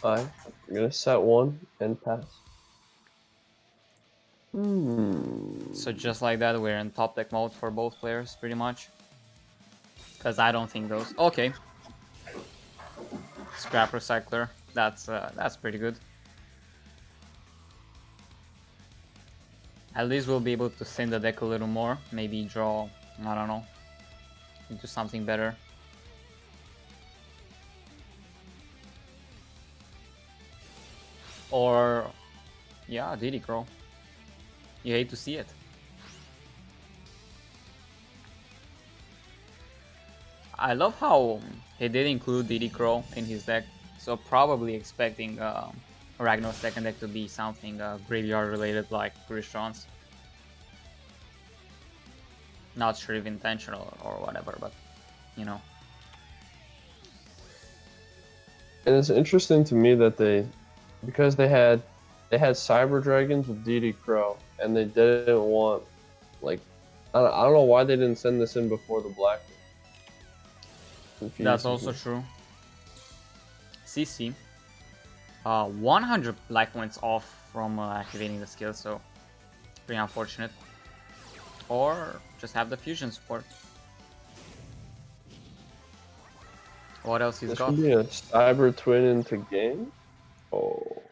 I'm gonna set one and pass. So just like that, we're in top deck mode for both players, pretty much. Because I don't think those. Okay. Scrap Recycler. That's pretty good. At least we'll be able to thin the deck a little more. Maybe draw, I don't know, into something better. Or, yeah, Diddy Crow. You hate to see it. I love how he did include Diddy Crow in his deck, so probably expecting Ragnar's second deck to be something graveyard related like Cristrons. Not sure if intentional or whatever, but you know. And it's interesting to me that because they had Cyber Dragons with DD Crow, and they didn't want, like, I don't know why they didn't send this in before the black one. That's also true. CC. 100 life points off from activating the skill, so pretty unfortunate. Or just have the fusion support. What else he's This got? should be a Cyber Twin into game. Oh.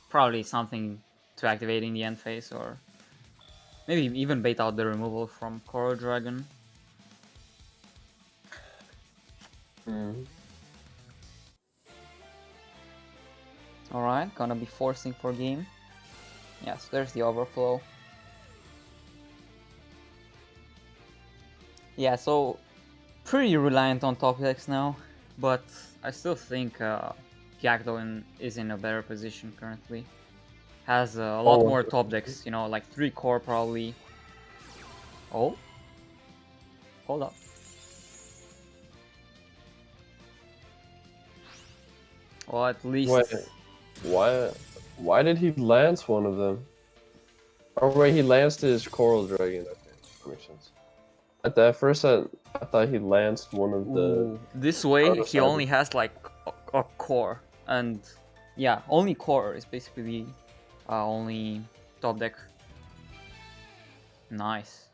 Probably something to activate in the end phase, or maybe even bait out the removal from Coral Dragon. Alright, gonna be forcing for game. Yes, there's the overflow. Yeah, so pretty reliant on top decks now, but I still think Gyakdo is in a better position currently. Has a lot more top decks, you know, like 3 core probably. Oh? Hold up. Well, at least... Wait, why did he lance one of them? Or wait, he lanced his Coral Dragon, okay, that makes sense. At first I thought he lanced one of the... Ooh, this way he only has like a core, and yeah, only core is basically only top deck. Nice.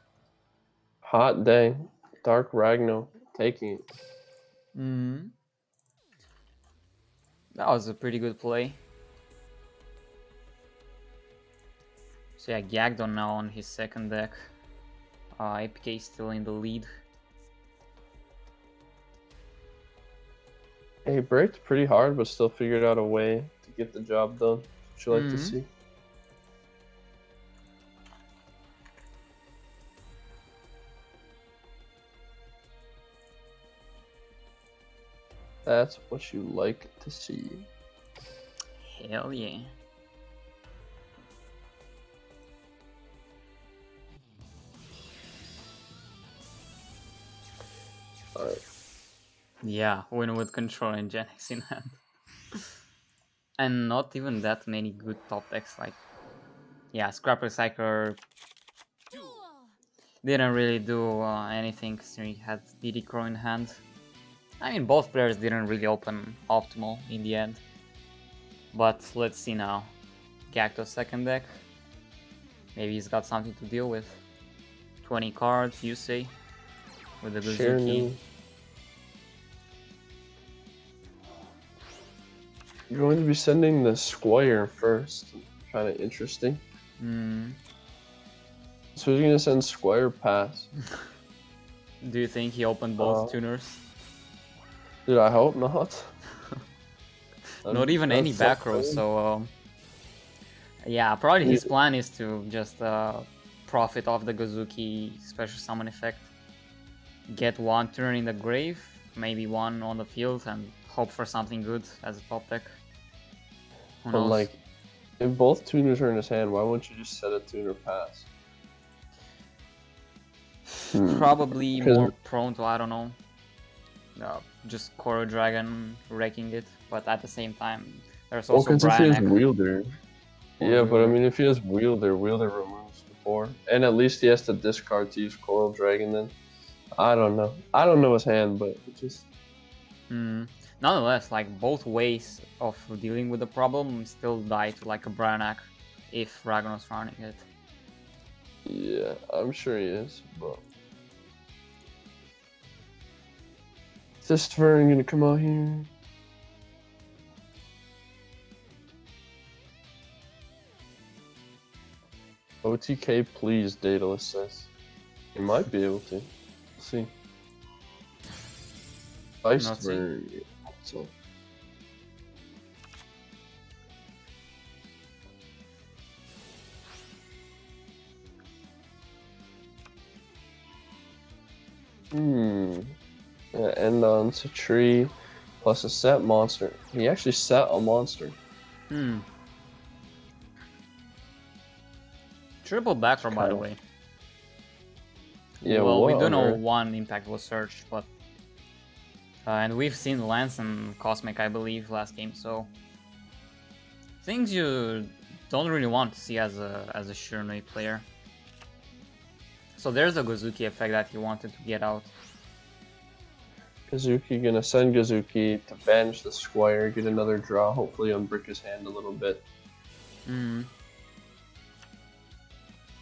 Hot day. Dark Ragno taking it. That was a pretty good play. So yeah, Gyakdo now on his second deck. APK still in the lead. He braked pretty hard, but still figured out a way to get the job done. What you like to see. That's what you like to see. Hell yeah. Alright. Yeah, win with control and Genix in hand. And not even that many good top decks, like... Yeah, Scrap Recycler didn't really do anything because he had DD Crow in hand. I mean, both players didn't really open optimal in the end. But let's see now. Gyakdo's second deck. Maybe he's got something to deal with. 20 cards, you say? With the Guzuki. You're going to be sending the Squire first. Kind of interesting. So you're going to send Squire pass. Do you think he opened both tuners? Dude, I hope not. Not even any back rows, so... yeah, probably his plan is to just profit off the Guzuki special summon effect. Get one turn in the grave, maybe one on the field, and hope for something good as a top deck. Who knows? But like, if both tuners are in his hand, why wouldn't you just set a tuner pass? Probably more prone to, I don't know, just Coral Dragon wrecking it, but at the same time, there's also because if he has Branek. Wielder. Yeah, but I mean, if he has Wielder removes the 4. And at least he has to discard to use Coral Dragon then. I don't know. I don't know his hand, but it just... Nonetheless, like, both ways of dealing with the problem still die to like a Branek if Ragna's running it. Yeah, I'm sure he is, but... Is this Tvern gonna come out here? OTK, please, Daedalus says. He might be able to. We'll see. Ice Tvern. So. Yeah, end on a tree plus a set monster. He actually set a monster. Triple back row, by the way. Yeah, well, we what do on know earth? one impact was searched, but and we've seen Lance and Cosmic, I believe, last game. So things you don't really want to see as a Shurnui player. So there's a Gozuki effect that he wanted to get out. Kazuki gonna send Kazuki to banish the Squire, get another draw, hopefully unbrick his hand a little bit.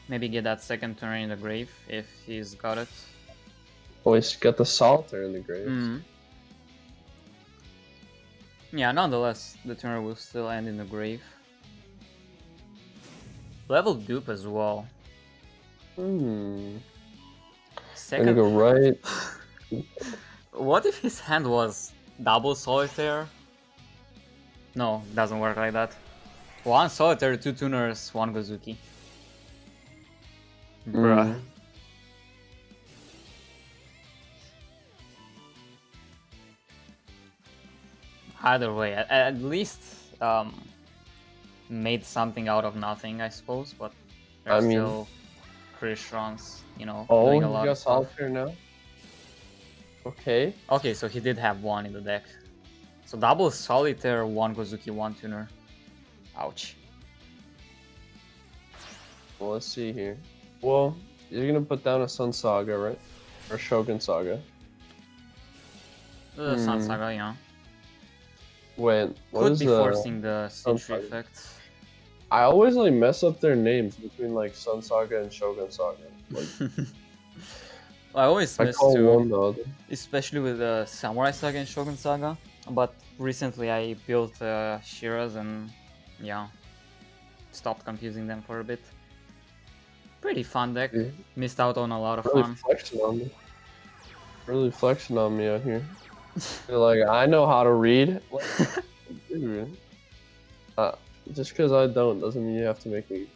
Maybe get that second turn in the grave if he's got it. Oh, he's got the Solitaire in the grave. Yeah, nonetheless, the turn will still end in the grave. Level dupe as well. Gonna Second. go right. What if his hand was double solitaire? No, doesn't work like that. One solitaire, two tuners, one Gozuki. Bruh. Either way, at least made something out of nothing, I suppose. But there's still Krishrons, you know, doing a lot of stuff. Solitaire now. Okay. Okay, so he did have one in the deck. So double solitaire, one Gozuki, one tuner. Ouch. Well, let's see here. Well, you're gonna put down a Sun Saga, right? Or Shogun Saga. Sun Saga, yeah. Wait, what Could is be forcing the Sentry effect. I always like mess up their names between like Sun Saga and Shogun Saga. Like, I always I miss call too, one the other. especially with Samurai Saga and Shogun Saga. But recently I built Shiras and yeah, stopped confusing them for a bit. Pretty fun deck. Yeah. Missed out on a lot of Really fun. flexing on me. Really flexing on me out here. They're like, I know how to read. Like, dude. Just because I don't doesn't mean you have to make me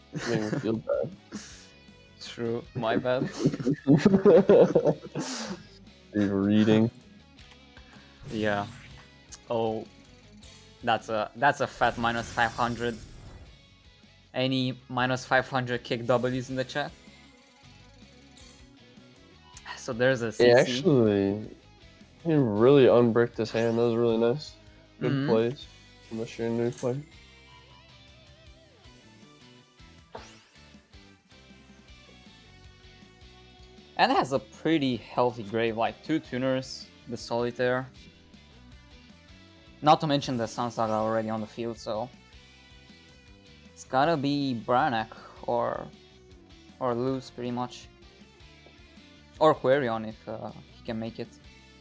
feel bad. True, my bad. Dude, reading. Yeah. Oh, that's a fat minus 500. Any minus 500 kick W's in the chat? So there's a CC. Yeah, actually, he really unbricked his hand. That was really nice. Good plays from the Shurnui player. And it has a pretty healthy grave, like 2 tuners, the Solitaire. Not to mention the Sun Saga already on the field, so it's gotta be Branagh or lose pretty much. Or Quarion if he can make it.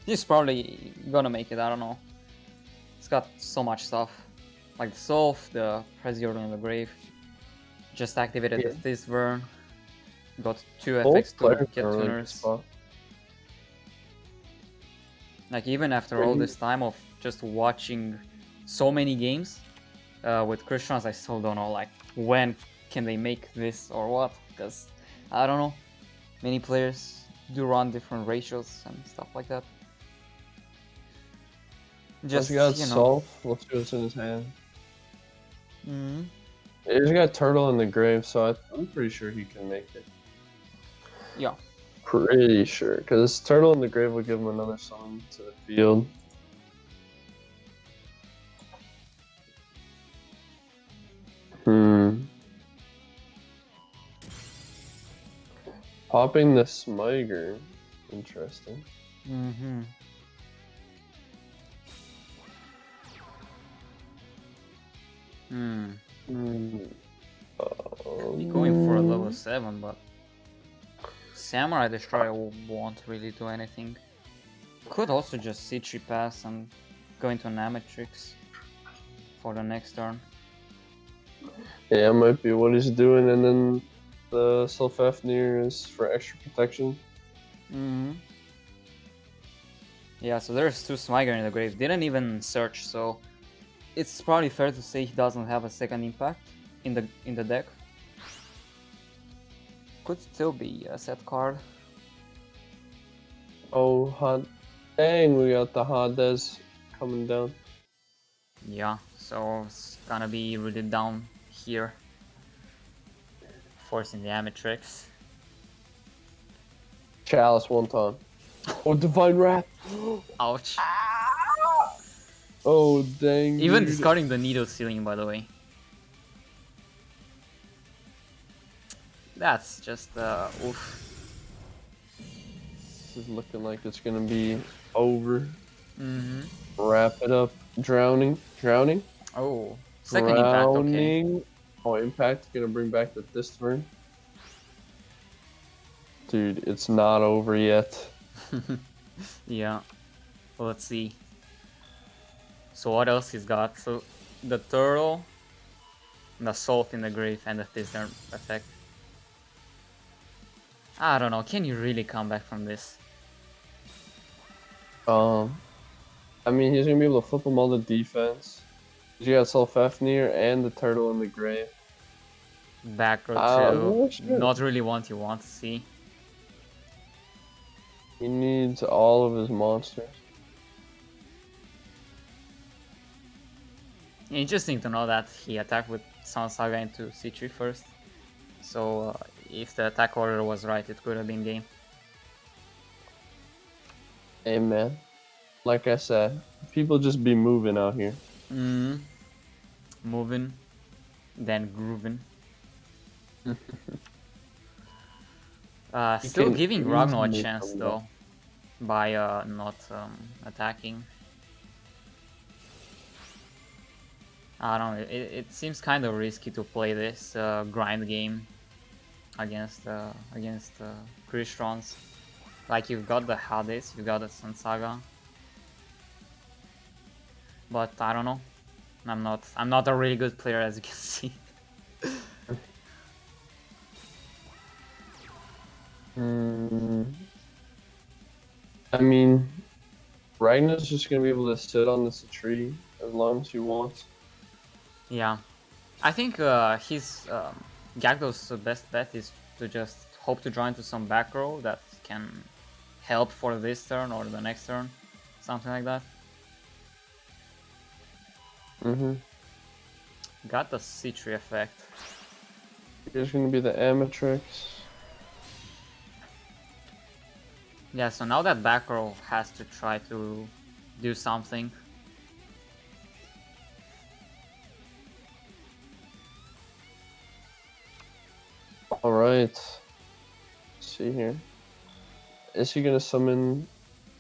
He's probably gonna make it, I don't know. It's got so much stuff. Like the Solve, the Presior in the grave. Just activated this Vern. Got 2 FX to get tuners. Like even after all this time of just watching so many games with Christians, I still don't know like when can they make this or what, because I don't know. Many players do run different ratios and stuff like that. Just he got you know. Solve. Let's see what's in his hand. He's got Turtle in the grave, so I'm pretty sure he can make it. Yeah. Pretty sure, because Turtle in the grave would give him another summon to the field. Popping the Smiger. Interesting. Going for a level 7, but Samurai Destroyer won't really do anything. Could also just Sitchi pass and go into an Amatrix for the next turn. Yeah, it might be what he's doing, and then the Self-Fafnir is for extra protection. Yeah, so there's 2 Smiger in the grave. Didn't even search, so it's probably fair to say he doesn't have a second impact in the deck. Could still be a set card. Oh, hot. Dang, we got the Hades coming down. Yeah, so it's gonna be really down here. Forcing the Amatrix. Chalice one time. Oh, Divine Wrap. Ouch. Oh, dang. Even dude. discarding the needle ceiling, by the way. That's just oof. This is looking like it's gonna be over. Mm-hmm. Wrap it up. Drowning. Drowning. Oh, second impact. Okay. Drowning. Oh, Impact gonna bring back the this turn. Dude, it's not over yet. Yeah. Well, let's see. So what else he's got? So the turtle, the salt in the grave, and the Thizzer effect. I don't know. Can you really come back from this? I mean, he's gonna be able to flip them all to defense. You got Sulfafnir and the turtle in the grave. Back row I'm two. not sure. Not really what you want to see. He needs all of his monsters. Interesting to know that he attacked with Sun Saga into C3 first. So if the attack order was right, it could have been game. Hey man, like I said, people just be moving out here. Moving, then grooving. Still can giving Ragnar a easily chance come though, by not attacking. I don't know, it seems kind of risky to play this grind game against Kristrons. Like you've got the Hades, you've got the Sun Saga. But I don't know. I'm not a really good player, as you can see. I mean, Ragnar's just gonna be able to sit on this tree as long as he wants. Yeah, I think his Gyarados' best bet is to just hope to draw into some back row that can help for this turn or the next turn, something like that. Got the C3 effect. Here's gonna be the Amatrix. Yeah, so now that back row has to try to do something. Alright. Let's see here. Is he gonna summon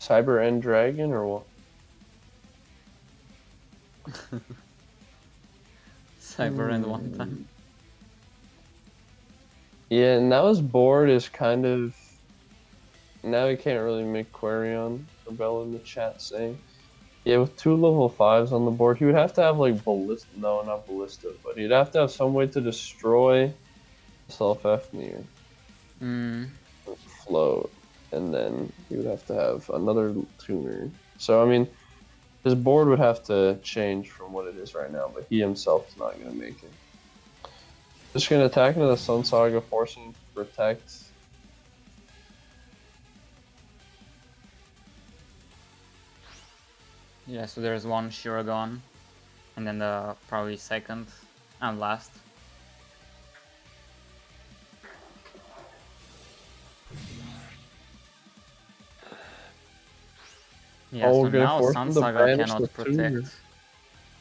Cyber End Dragon or what? Cyber End one time. Yeah, now his board is kind of... Now he can't really make Quarion. Rebel in the chat saying. Yeah, with 2 level 5s on the board, he would have to have like Ballista. No, not Ballista, but he'd have to have some way to destroy Self-Fnir. Float. And then he would have to have another tuner. So, I mean, his board would have to change from what it is right now, but he himself is not going to make it. Just going to attack into the Sun Saga, forcing him to protect. Yeah, so there's one Shiragon, and then the probably second and last. Yeah, Oh, so we're gonna now force Sun him to Saga banish cannot the tuner. protect.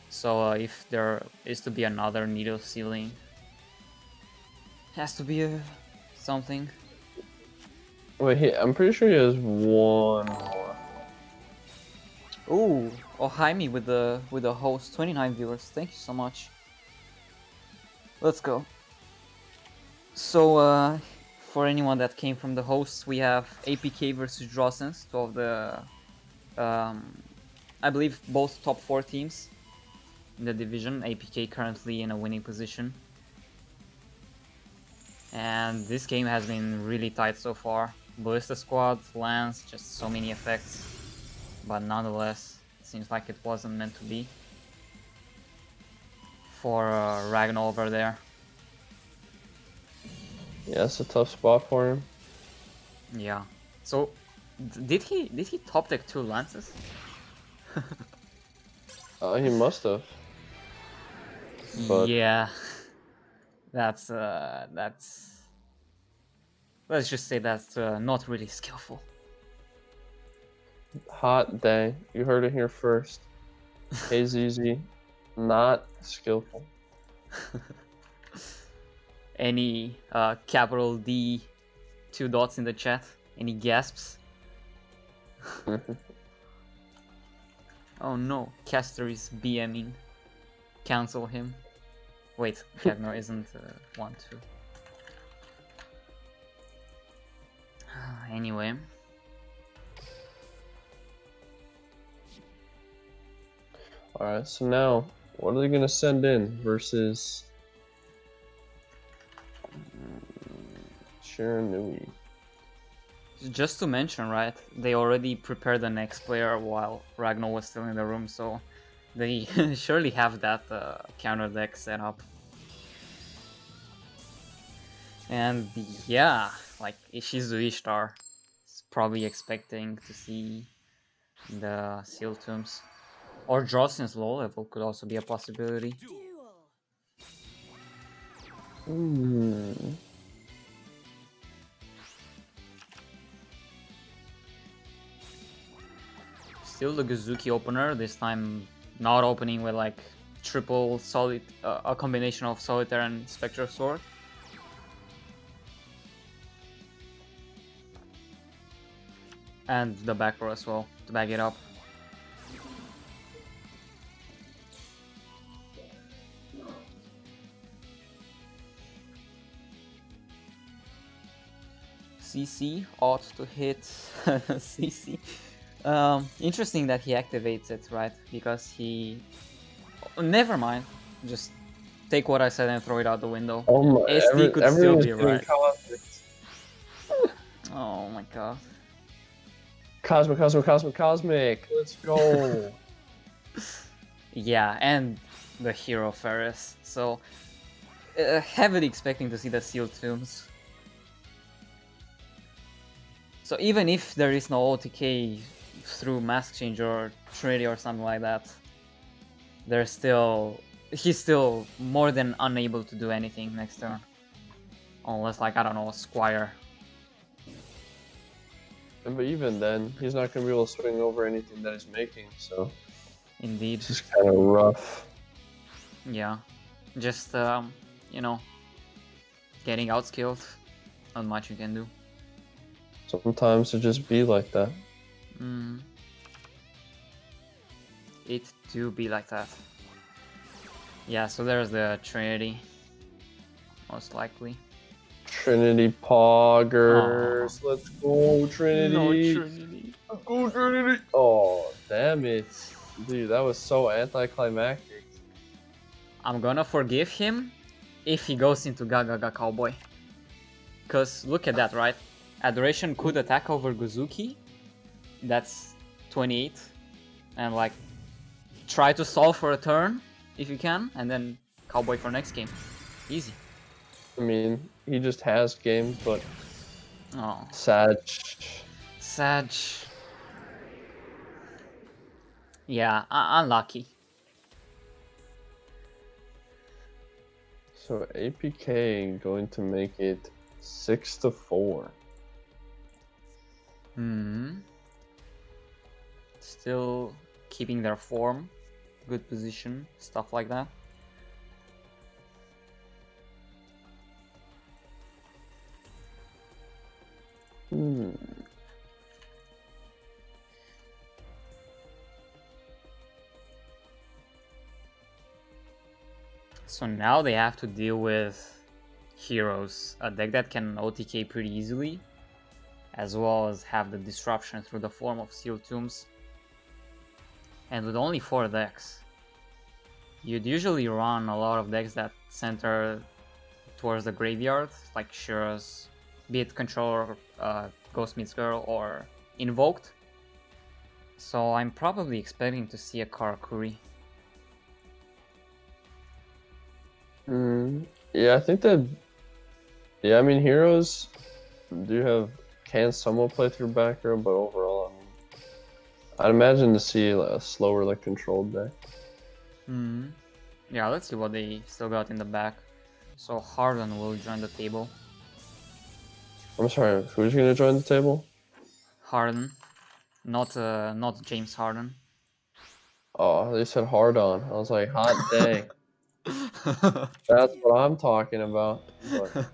So if there is to be another needle ceiling, has to be something. Wait, I'm pretty sure he has one more. Ooh, oh Jaime with the host, 29 viewers. Thank you so much. Let's go. So for anyone that came from the hosts, we have APK versus Drawsense, two of the I believe both top 4 teams in the division. APK currently in a winning position. And this game has been really tight so far. Ballista Squad, Lance, just so many effects. But nonetheless, it seems like it wasn't meant to be for Ragnar over there. Yeah, it's a tough spot for him. Yeah. So, did he top deck 2 Lances? He must have. But yeah. That's let's just say that's not really skillful. Hot day. You heard it here first. HeyZZy, not skillful. Any capital D 2 dots in the chat? Any gasps? Oh no, Caster is BMing. Cancel him. Wait, Kevno isn't 1-2. Anyway. Alright, so now, what are they going to send in versus Shiranui? Just to mention, right, they already prepared the next player while Ragnar was still in the room, so they surely have that counter deck set up. And yeah, like Ishizu Ishtar is probably expecting to see the Seal Tombs. Or Drossyn's low level could also be a possibility. Still the Guzuki opener, this time not opening with like triple solid, a combination of Solitaire and Spectre Sword. And the back row as well, to back it up. CC ought to hit CC. Interesting that he activates it, right? Because he... never mind. Just take what I said and throw it out the window. Oh my, SD could still be right. Cosmic. Oh my god. Cosmic, cosmic, cosmic, cosmic. Let's go. Yeah, and the hero Ferris. So, heavily expecting to see the Seal Tombs. So even if there is no OTK through Mask Change or Trinity or something like that, he's still more than unable to do anything next turn. Unless, like, I don't know, Squire. But even then, he's not going to be able to swing over anything that he's making, so... Indeed. It's just kind of rough. Yeah. Just, you know, getting outskilled. Not much you can do. Sometimes it just be like that. It do be like that. Yeah, so there's the Trinity. Most likely. Trinity Poggers. Let's go, Trinity. No Trinity. Let's go, Trinity. Oh, damn it. Dude, that was so anticlimactic. I'm gonna forgive him if he goes into Gagaga Cowboy. Cause look at that, right? Adoration could attack over Guzuki. That's 28. And like, try to solve for a turn if you can, and then Cowboy for next game. Easy. I mean, he just has game, but... Oh. Sad. Yeah, unlucky. So APK going to make it 6-4. Still keeping their form, good position, stuff like that. So now they have to deal with Heroes, a deck that can OTK pretty easily, as well as have the disruption through the form of Seal Tombs. And with only 4 decks, you'd usually run a lot of decks that center towards the graveyard, like Shura's, be it Controller, Ghost Meets Girl, or Invoked. So I'm probably expecting to see a Karakuri. Yeah, I think that... Yeah, I mean, Heroes can somewhat play through back row, but overall, I mean, I'd imagine to see a slower, like, controlled deck. Yeah, let's see what they still got in the back. So Harden will join the table. I'm sorry, who's gonna join the table? Harden, not James Harden. Oh, they said hard on. I was like, hot day. That's what I'm talking about. But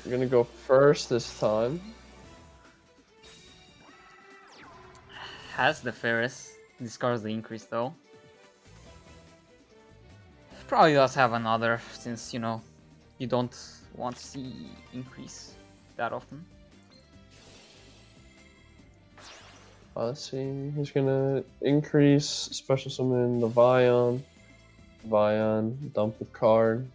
I'm gonna go first this time. Has the Ferris. Discards the increase though. Probably does have another, since you know you don't want to see increase that often. Let's see. He's gonna increase special summon the Vion. Vion, dump the card.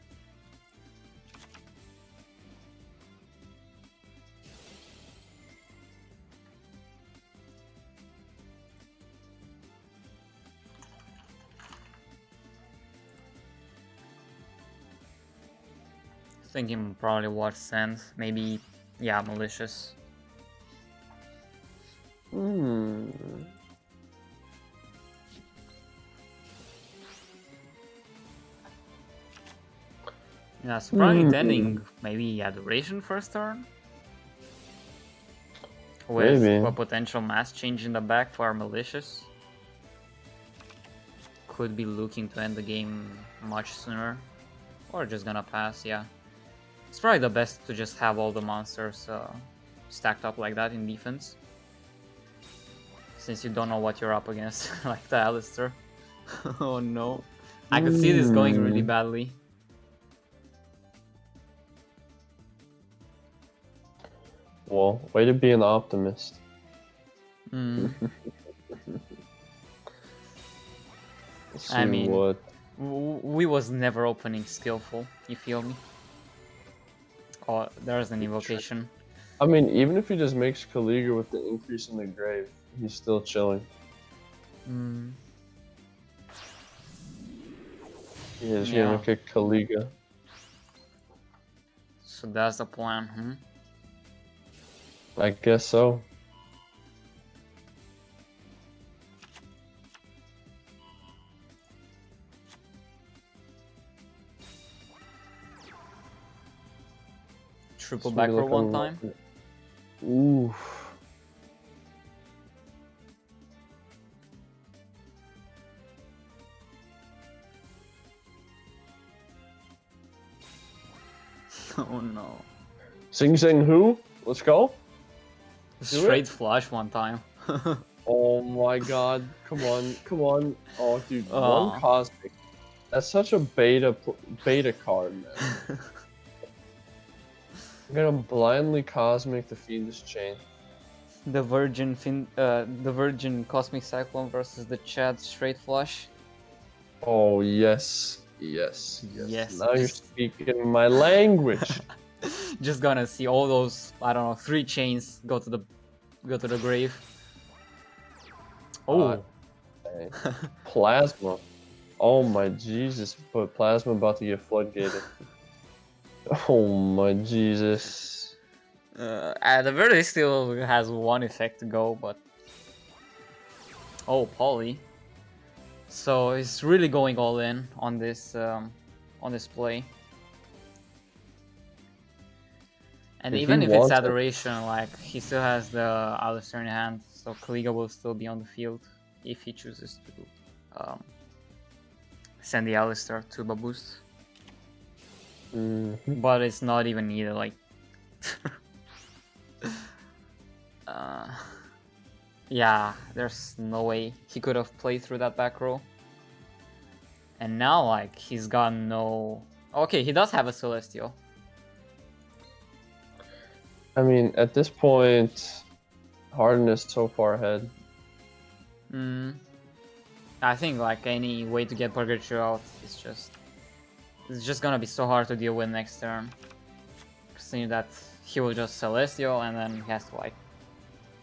Thinking probably what send, maybe, yeah, malicious. Yeah, so probably intending maybe adoration first turn? With Maybe. a potential mass change in the back for malicious. Could be looking to end the game much sooner. Or just gonna pass, yeah. It's probably the best to just have all the monsters stacked up like that in defense. Since you don't know what you're up against, like the Alistair. Oh no. I could see this going really badly. Well, way to be an optimist. Mm. Let's see I mean, what. we was never opening skillful, you feel me? Oh, there's an invocation. I mean, even if he just makes Kaliga with the increase in the grave, he's still chilling. He is gonna kick Kaliga. So that's the plan, I guess so. Triple back row one time. Ooh. Oh no. Sing Sing who? Let's go. Straight flush one time. Oh my god. Come on. Come on. Oh, dude. Oh. One Cosmic. That's such a beta card, man. I'm gonna blindly Cosmic the Fiendish Chain. The Virgin Cosmic Cyclone versus the Chad straight flush. Oh, yes. Yes. Yes. Yes. Now you're speaking my language. Just gonna see all those, I don't know, 3 chains go to the grave. Oh. Okay. Plasma. Oh my Jesus, but Plasma about to get floodgated. Oh my Jesus. The Verde still has one effect to go, but... Oh, Poly. So he's really going all in on this play. And If even he if it's wants it. adoration, like he still has the Alistair in hand, so Kaliga will still be on the field if he chooses to send the Alistair to Baboost. But it's not even needed, like yeah, there's no way he could have played through that back row. And now, like, he's got no... Okay, he does have a Celestial. I mean, at this point, Harden is so far ahead. I think, like, any way to get Purgatory out is it's just gonna be so hard to deal with next turn. Seeing that he will just Celestial and then he has to, like,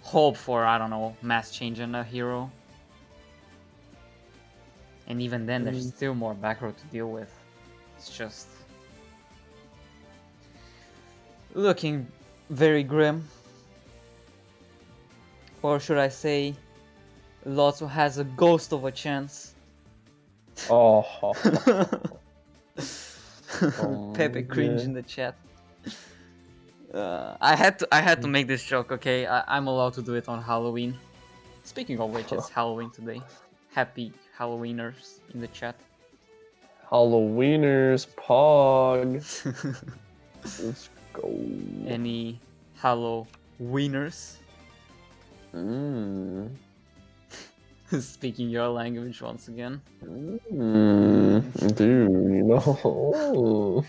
hope for, I don't know, mass change in a hero. And even then, there's still more back row to deal with. It's just looking very grim. Or should I say, Lotso has a ghost of a chance. Oh. Pepe cringe yeah. in the chat. I had to make this joke. Okay, I'm allowed to do it on Halloween. Speaking of which, it's Halloween today. Happy Halloweeners in the chat. Halloweeners, Pog. Let's go. Any Halloweeners? Mm. Speaking your language once again. Dude, you know.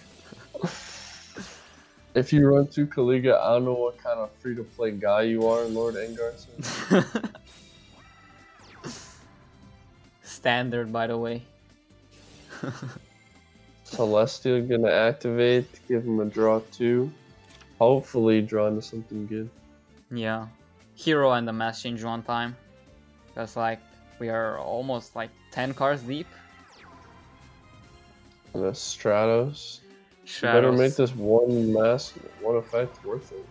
If you run to Kaliga, I don't know what kind of free-to-play guy you are, Lord Engar says. Standard, by the way. Celestial gonna activate, give him a draw 2. Hopefully draw into something good. Yeah. Hero and the mass change one time. That's like, we are almost like 10 cards deep. And a Stratos. Stratos. You better make this one effect worth it.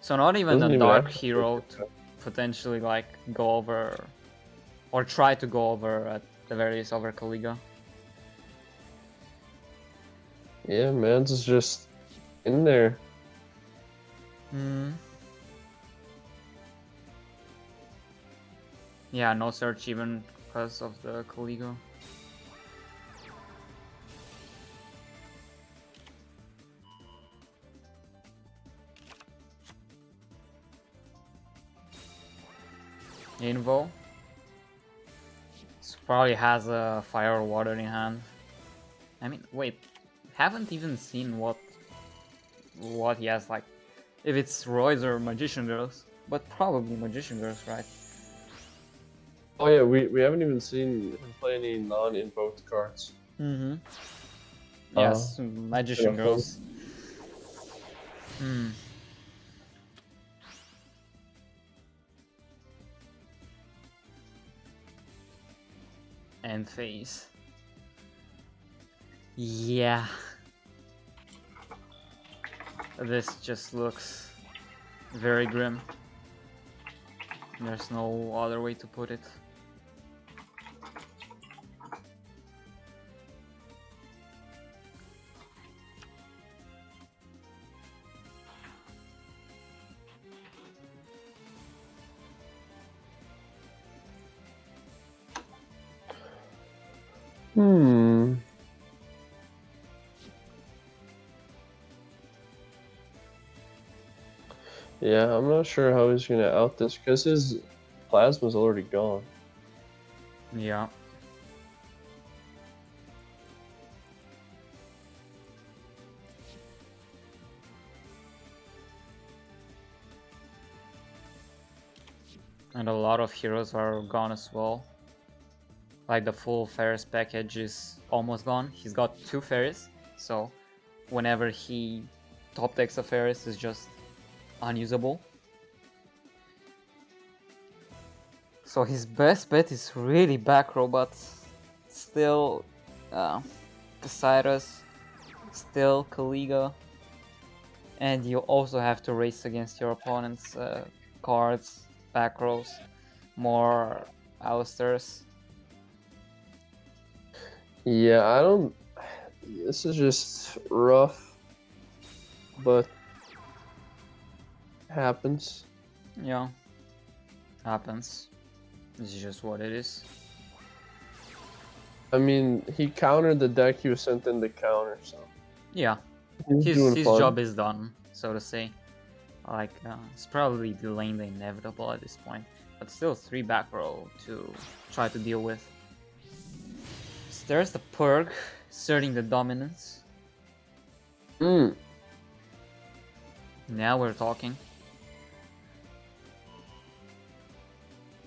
So not even Doesn't a even dark have to hero work to potentially like go over or try to go over at the very least over Kaliga. Yeah, man's is just in there. Yeah, no search even because of the Kaliga. Invo. This probably has a fire or water in hand. I mean, wait, haven't even seen what he has, like, if it's Roy's or Magician Girls, but probably Magician Girls, right? Oh yeah, we haven't even seen him play any non-invoked cards. Yes, Magician Girls. And phase. Yeah. This just looks very grim. There's no other way to put it. Yeah, I'm not sure how he's gonna out this because his plasma's already gone. Yeah. And a lot of heroes are gone as well. Like the full Ferris package is almost gone. He's got 2 Ferris, so whenever he top decks a Ferris is just unusable. So his best bet is really back row, but still Cyrus, still Kaliga, and you also have to race against your opponent's cards, back rows, more Alistairs. Yeah, I don't. This is just rough, but happens. Yeah, happens. This is just what it is. I mean, he countered the deck he was sent in to counter, so Yeah, he's doing his fun. job is done, so to say. Like, it's probably delaying the inevitable at this point, but still 3 back row to try to deal with. So there's the Purg, asserting the dominance. Now we're talking.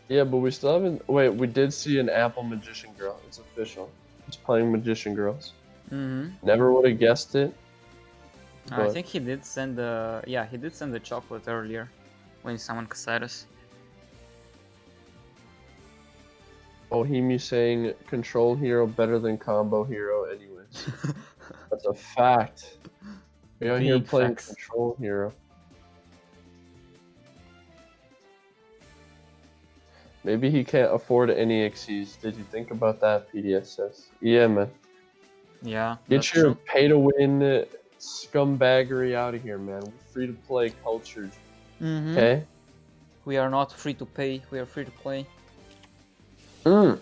Yeah, but we still haven't. Wait, we did see an Apple Magician Girl. It's official. He's playing Magician Girls. Never would have guessed it. I think he did send the he did send the chocolate earlier when he summoned Cyrus. Bohemian saying control hero better than combo hero anyways. That's a fact. We're out here Big playing facts. control hero. Maybe he can't afford any XCs. Did you think about that, PDS says? Yeah, man. Yeah, Get that's your true. pay-to-win scumbaggery out of here, man. We're free-to-play culture. Mm-hmm. Okay. We are not free to pay. We are free to play. Mm.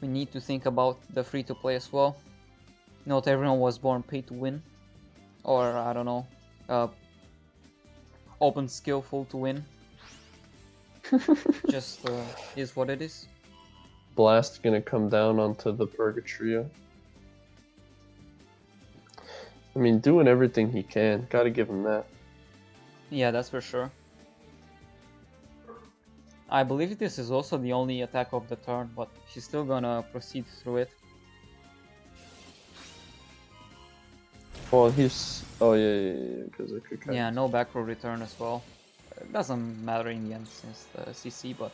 We need to think about the free to play as well. Not everyone was born pay to win, or I don't know, open skillful to win. Just is what it is. Blast gonna come down onto the Purgatrio. I mean, doing everything he can. Gotta give him that. Yeah, that's for sure. I believe this is also the only attack of the turn, but he's still gonna proceed through it. Well, he's... Oh, yeah, because I could Yeah, no back row return as well. It doesn't matter in the end since the CC, but...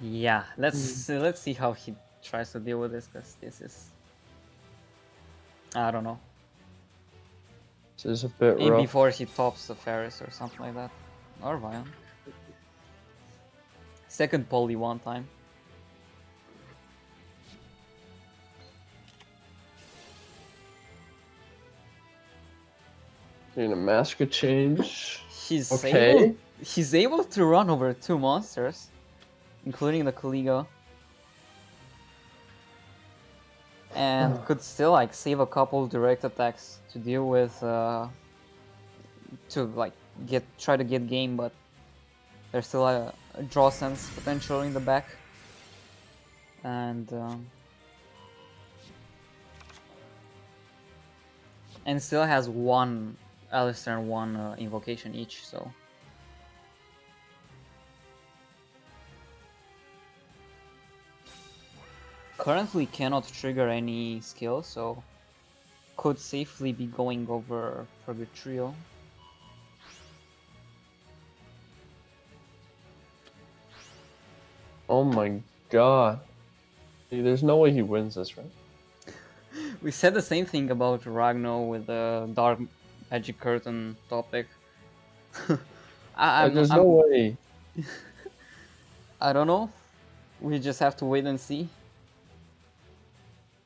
Yeah, let's see how he tries to deal with this, because this is... I don't know. This is a bit Maybe rough. before he tops the Ferris or something like that. Or Vion. Second poly one time. Doing a mask change. He's Okay. able to run over 2 monsters, including the Kaliga. And could still like save a couple direct attacks to deal with to like try to get game, but there's still a draw sense potential in the back. And still has one Alistair and one invocation each, so currently cannot trigger any skill, so could safely be going over Purgatrio. Oh my god. See, there's no way he wins this, right? We said the same thing about Ragno with the Dark Magic Curtain topic. There's no way. I don't know. We just have to wait and see.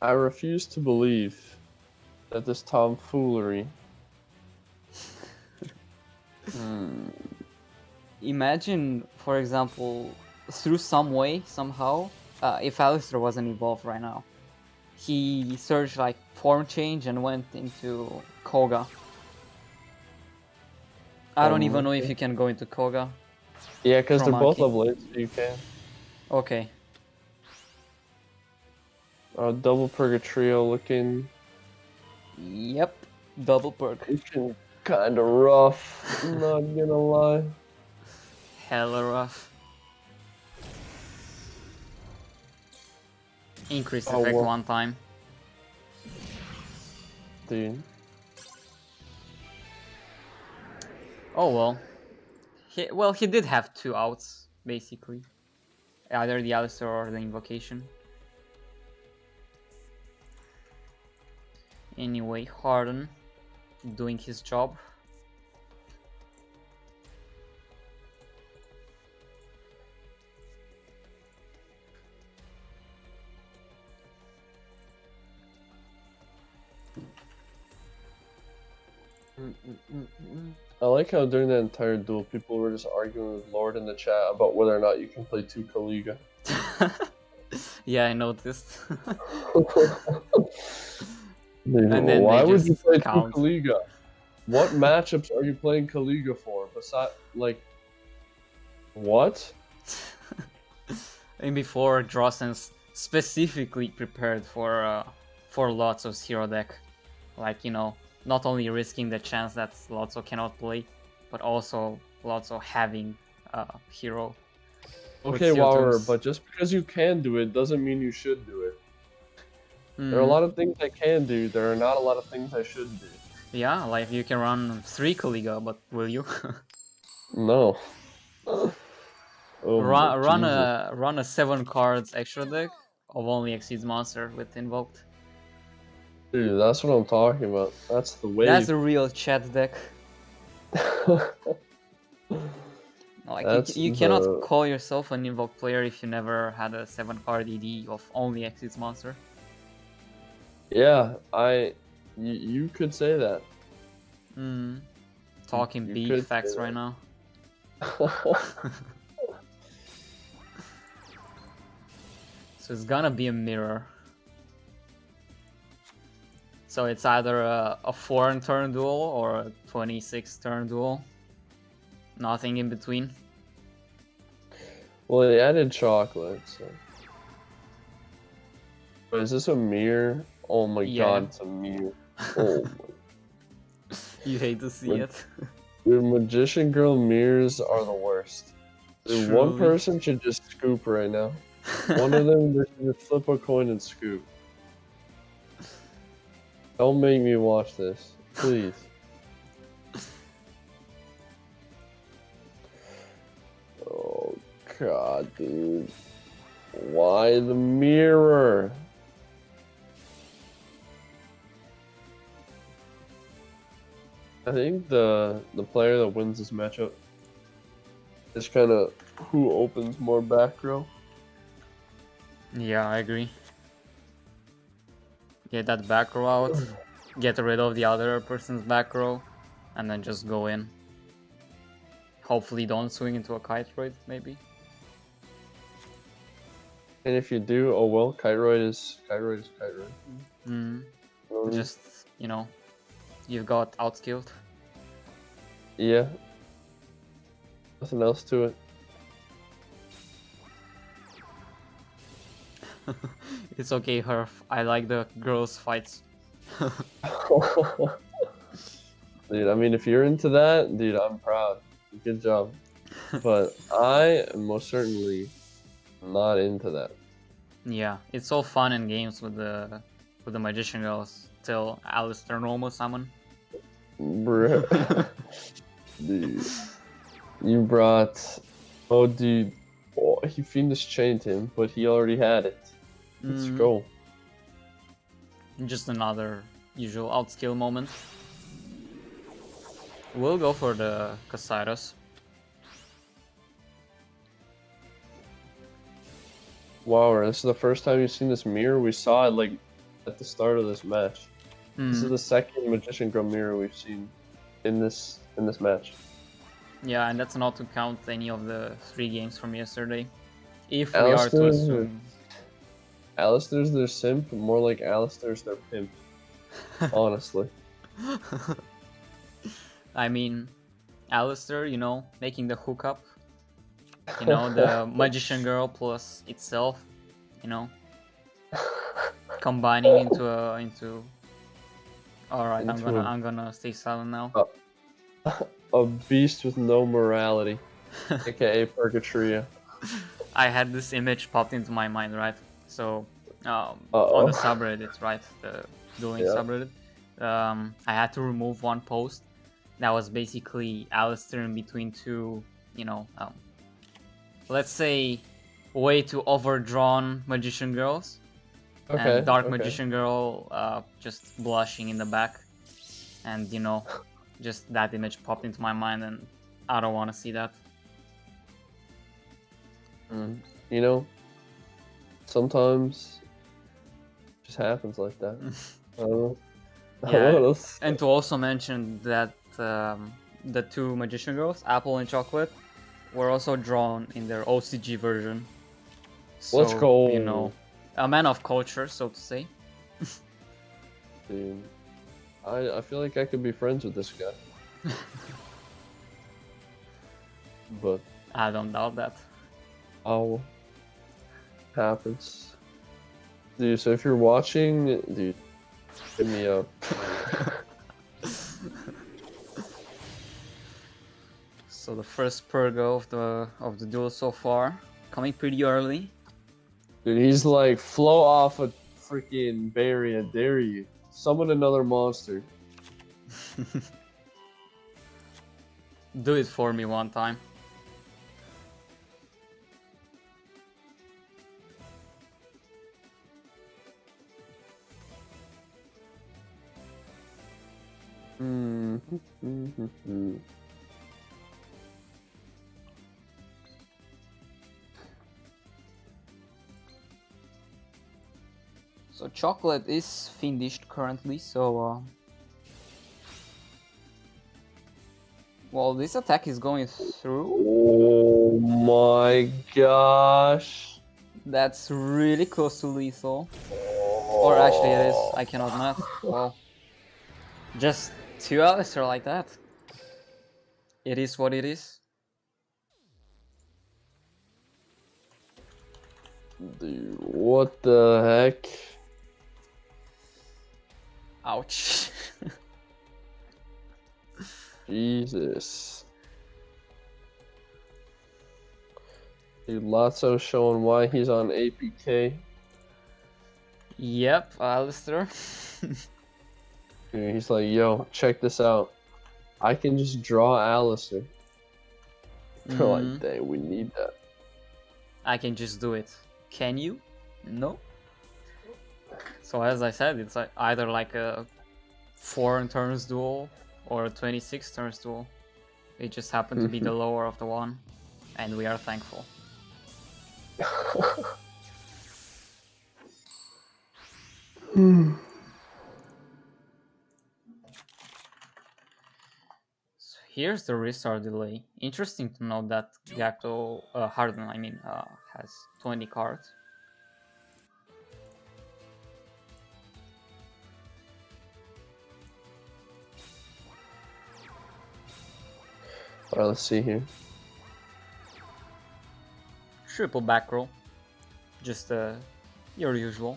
I refuse to believe that this tomfoolery... Imagine, for example, through some way, somehow, if Alistair wasn't involved right now. He searched like form change and went into Koga. I don't even know if you can go into Koga. Yeah, because they're both Monkey. level 8, so you can. Okay. Double Purgatrio looking... Yep. Double perk. Looking kinda rough, not gonna lie. Hella rough. Increased effect well. one time. Dude. Oh well. He did have 2 outs, basically. Either the Alistair or the invocation. Anyway, Harden doing his job. I like how during the entire duel, people were just arguing with Lord in the chat about whether or not you can play 2 Kaliga. Yeah, I noticed. Dude, And then why they would you just play count. 2 Kaliga? What matchups are you playing Kaliga for? Besides, like, what? And before, Drossens specifically prepared for lots of hero deck. Like, you know, not only risking the chance that Lotso cannot play, but also Lotso having a hero. Okay, Wauer, but just because you can do it doesn't mean you should do it. There are a lot of things I can do, there are not a lot of things I should do. Yeah, like you can run 3 Kaliga, but will you? No. Oh run Jesus. a 7 cards extra deck of only Exceeds Monster with Invoked. Dude, that's what I'm talking about. That's the wave. That's a real chat deck. Like That's you cannot the call yourself an Invoke player if you never had a 7-card ED of only Exits monster. yeah. You could say that. Talking You big could facts say right now. that. So it's gonna be a mirror. So it's either a 4-turn duel or a 26-turn duel. Nothing in between. Well, they added chocolate. So. But is this a mirror? Oh my Yeah. god, it's a mirror. Oh my. You hate to see it. Dude, Magician Girl mirrors are the worst. Dude, one Truly. person should just scoop right now. One of them should just flip a coin and scoop. Don't make me watch this, please. Oh god, dude. Why the mirror? I think the player that wins this matchup is kind of who opens more back row. Yeah, I agree. Get that back row out, get rid of the other person's back row, and then just go in. Hopefully don't swing into a kite raid, maybe. And if you do, oh well, kite raid is kite raid. Just, you know, you've got outskilled. Yeah. Nothing else to it. It's okay, herf. I like the girls' fights. Dude, I mean, if you're into that, dude, I'm proud. Good job. But I am most certainly not into that. Yeah, it's all fun and games with the magician girls till Alistair normal summon. Bruh. Dude. You brought... Oh, dude. Oh, he Fiendish chained him, but he already had it. Let's go. Just another usual outskill moment. We'll go for the Casairos. Wow, this is the first time you've seen this mirror? We saw it, like, at the start of this match. This is the second Magician Girl mirror we've seen in this match. Yeah, and that's not to count any of the 3 games from yesterday. If we are to assume... Alistair's their simp, more like Alistair's their pimp. Honestly. I mean, Alistair, you know, making the hookup. You know, the Magician Girl plus itself, you know. Combining into... Alright, I'm gonna stay silent now. A beast with no morality. AKA Purgatria. I had this image popped into my mind, right? So, on the subreddit, right? The Duel Links subreddit. I had to remove one post that was basically Alistair in between 2, you know, let's say, way too overdrawn Magician Girls. And Dark Magician Girl just blushing in the back. And, you know, just that image popped into my mind and I don't want to see that. You know, sometimes it just happens like that. I don't know. Yeah, and to also mention that the 2 Magician Girls, Apple and Chocolate, were also drawn in their OCG version. So, let's go. You know, a man of culture, so to say. Dude, I feel like I could be friends with this guy. But I don't doubt that. oh, happens. Dude, so if you're watching, dude, hit me up. So the first Purgo of the duel so far, coming pretty early. Dude, he's like, flow off a freaking berry, I dare you. Summon another monster. Do it for me one time. So chocolate is finished currently, so well, this attack is going through. Oh my gosh. That's really close to lethal. Or actually it is, I cannot math. Well, just 2 Alistair like that. It is what it is. Dude, what the heck? Ouch. Jesus. Dude, Lotso showing why he's on APK. Yep, Alistair. Dude, he's like, yo, check this out. I can just draw Alistair. They're like, dang, we need that. I can just do it. Can you? No. So as I said, it's like either like a 4 turns duel or a 26 turns duel. It just happened to be the lower of the one, and we are thankful. So here's the restart delay. Interesting to note that Harden, has 20 cards. Alright, let's see here. Triple back roll. Just your usual.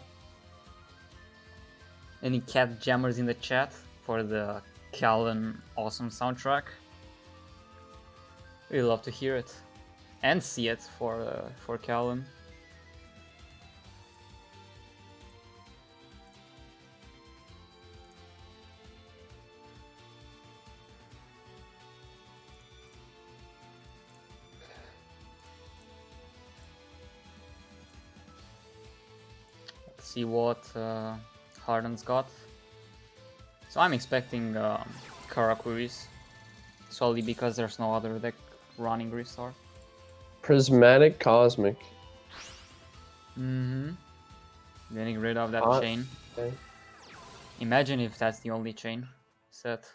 Any cat jammers in the chat for the Callan awesome soundtrack? We love to hear it and see it for Callan. Let's see what Harden's got. So I'm expecting Karakuris, solely because there's no other deck running restart. Prismatic Cosmic. Getting rid of that chain. Okay. Imagine if that's the only chain set.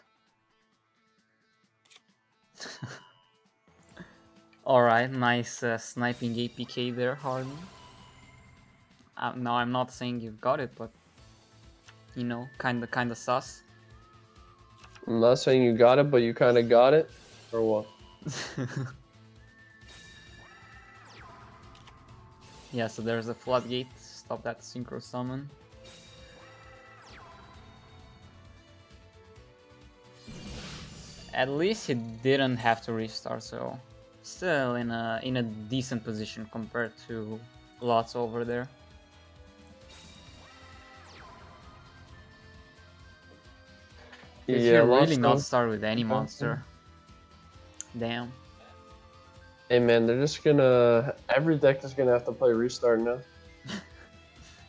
Alright, nice sniping APK there, Harden. Now I'm not saying you've got it, but you know, kinda sus. I'm not saying you got it, but you kind of got it, or what? Yeah, so there's a floodgate. Stop that synchro summon. At least he didn't have to restart, so still in a decent position compared to lots over there. If you really not start with any monster. Damn. Hey man, they're just gonna... Every deck is gonna have to play restart now.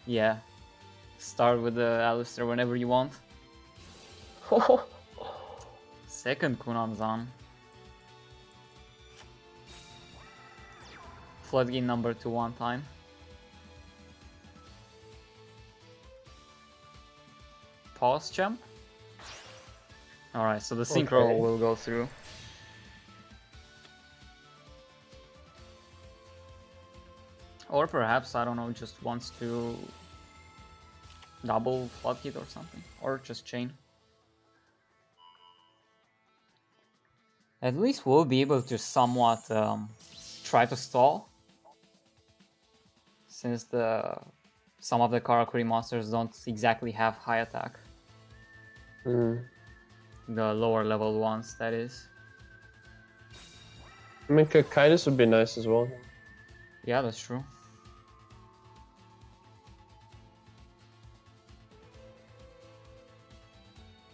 Yeah. Start with the Alistair whenever you want. Second Kunanzan. Floodgate number 2 one time. Pause champ. Alright, so the synchro will go through. Or perhaps, I don't know, just wants to double floodgate or something. Or just chain. At least we'll be able to somewhat try to stall. Since some of the Karakuri monsters don't exactly have high attack. The lower level ones, that is. I mean, Kakaitis would be nice as well. Yeah, that's true.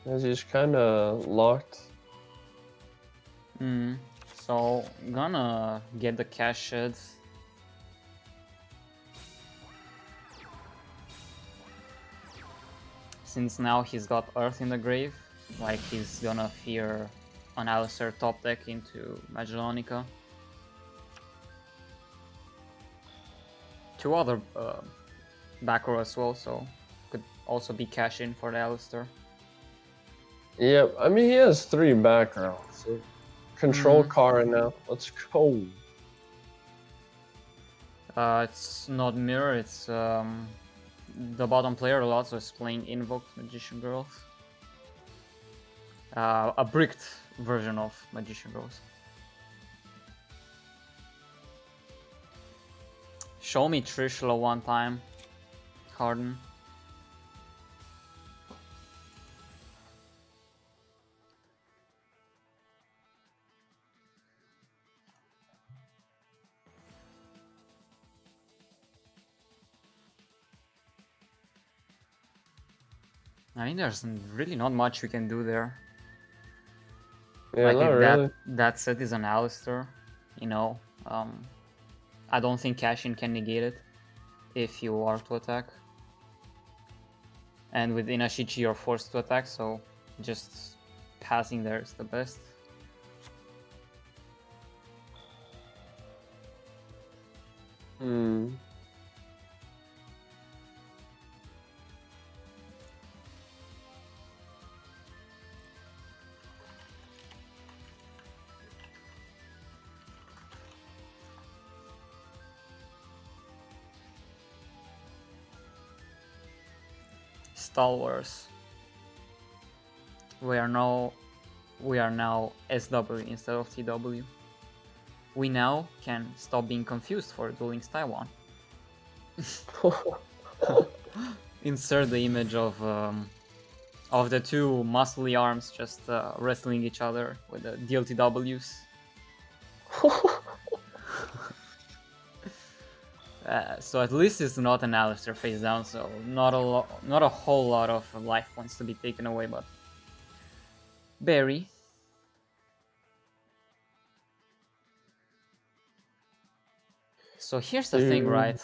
As he's kind of locked. So, gonna get the cash shed. Since now he's got Earth in the grave, like he's gonna fear an Alistair top deck into Magellonica. 2 other back row as well, so also be cash in for the Alistar. Yeah, I mean, he has 3 backgrounds. So control Kara now. Let's go. It's not mirror, it's the bottom player also is playing invoked Magician Girls. A bricked version of Magician Girls. Show me Trishula one time, Harden. I mean, there's really not much we can do there. Yeah, like not if really. that set is an Alistar, you know, I don't think cash-in can negate it if you are to attack. And with Inashichi you're forced to attack, so just passing there is the best. Hmm. Star Wars. We are now SW instead of TW. We now can stop being confused for Duel Links Taiwan. Insert the image of the two muscly arms just wrestling each other with the DLTWs. So at least it's not an Alistar face down, so not a whole lot of life points to be taken away, but Barry. So here's the thing, right?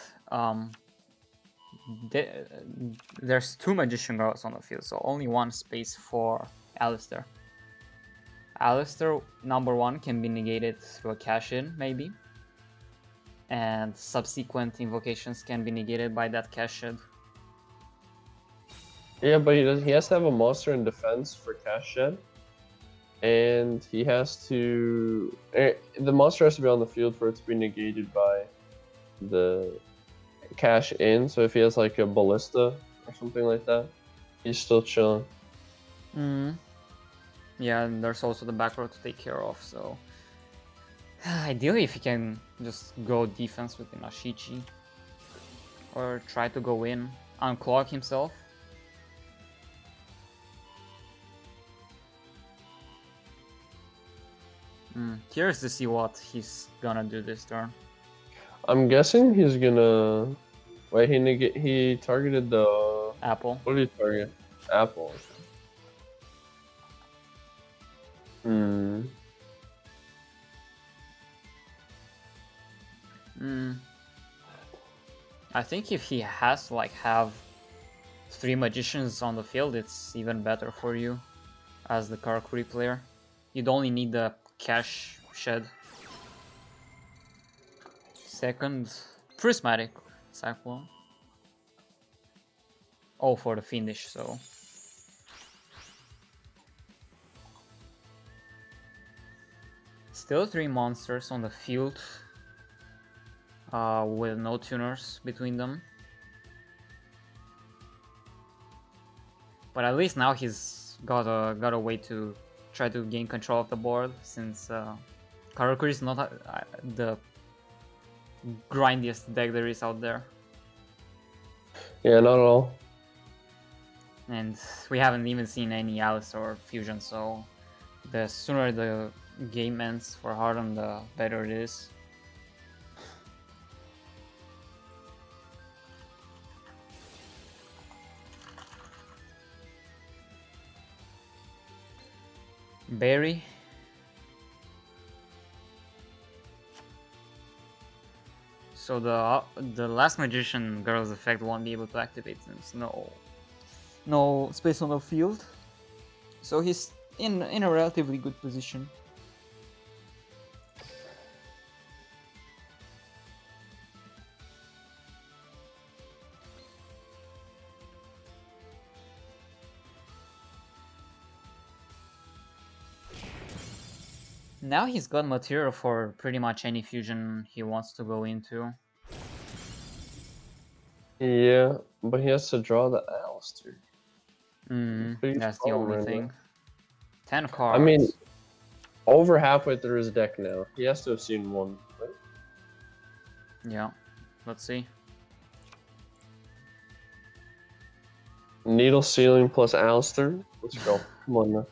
There's 2 Magician Girls on the field, so only 1 space for Alistar. Alistar number 1 can be negated through a cash-in, maybe. And subsequent invocations can be negated by that cash shed. Yeah, but he has to have a monster in defense for cash shed. And he has to... the monster has to be on the field for it to be negated by the cash in. So if he has like a ballista or something like that, he's still chilling. Yeah, and there's also the back row to take care of, so... Ideally, if he can just go defense with Inashichi. Or try to go in, unclog himself. Curious to see what he's gonna do this turn. I'm guessing he's gonna... Wait, he targeted the... Apple. What did he target? Apple. I think if he has to have 3 magicians on the field, it's even better for you as the Karakuri player. You'd only need the cash shed. Second, prismatic cyclone. All for the finish, so. Still 3 monsters on the field. With no tuners between them. But at least now he's got a way to try to gain control of the board, since Karakuri is not the grindiest deck there is out there. Yeah, not at all. And we haven't even seen any Alistar fusion, so the sooner the game ends for Harden, the better it is. Barry. So the last Magician Girl's effect won't be able to activate since no space on the field. So he's in a relatively good position. Now he's got material for pretty much any fusion he wants to go into. Yeah, but he has to draw the Alistair. Big That's the problem only right thing. now. 10 I cards. mean, over halfway through his deck now. He has to have seen one. Right? Yeah, let's see. Needle Ceiling plus Alistair. Let's go. Come on now.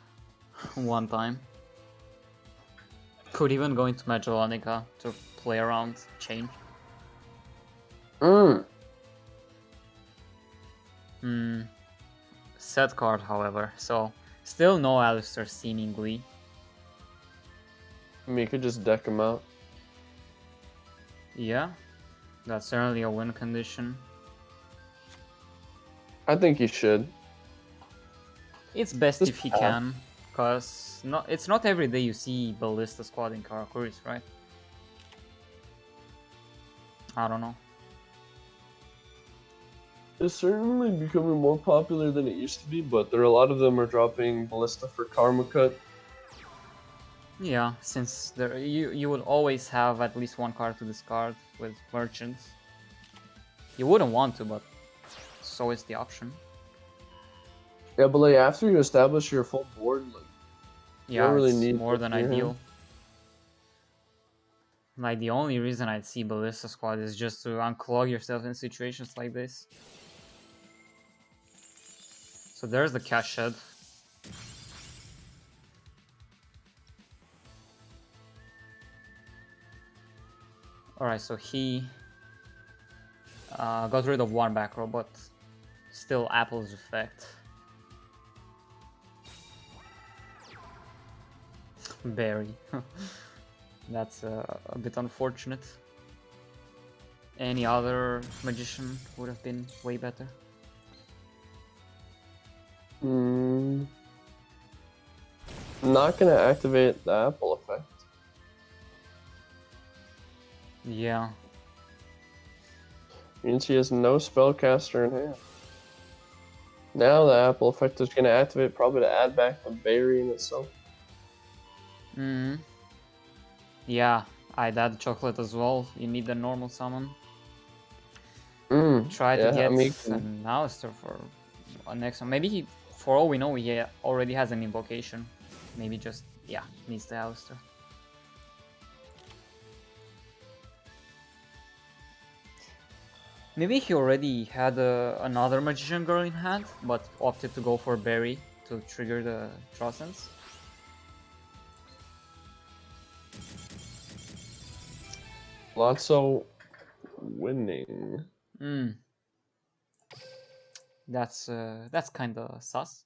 One time. Could even go into Magellonica to play around change. Set card, however, so still no Alistair seemingly. I mean, you could just deck him out. Yeah, that's certainly a win condition. I think he should. It's best Just if he pass. can, cause it's not every day you see Ballista squad in Karakuris, right? I don't know. It's certainly becoming more popular than it used to be, but there are a lot of them are dropping Ballista for Karma Cut. Yeah, since there you will always have at least one card to discard with merchants. You wouldn't want to, but so is the option. Yeah, but like after you establish your full board, like Yeah, don't really it's need more to than fear him. ideal. Like the only reason I'd see Ballista squad is just to unclog yourself in situations like this. So there's the cash shed. Alright, so he got rid of one back row, but still Apple's effect. Barry. That's a bit unfortunate. Any other magician would have been way better. Not gonna activate the Apple effect. Yeah. Means he has no spellcaster in hand. Now the Apple effect is gonna activate probably to add back the Berry in itself. Yeah, I'd add chocolate as well. You need the normal summon. Try yeah, to get I mean, an Alistair for next one. Maybe he, for all we know, he already has an invocation. Maybe just, yeah, needs the Alistair. Maybe he already had another Magician Girl in hand, but opted to go for Berry to trigger the Draw Sense. Lotso winning. That's kind of sus.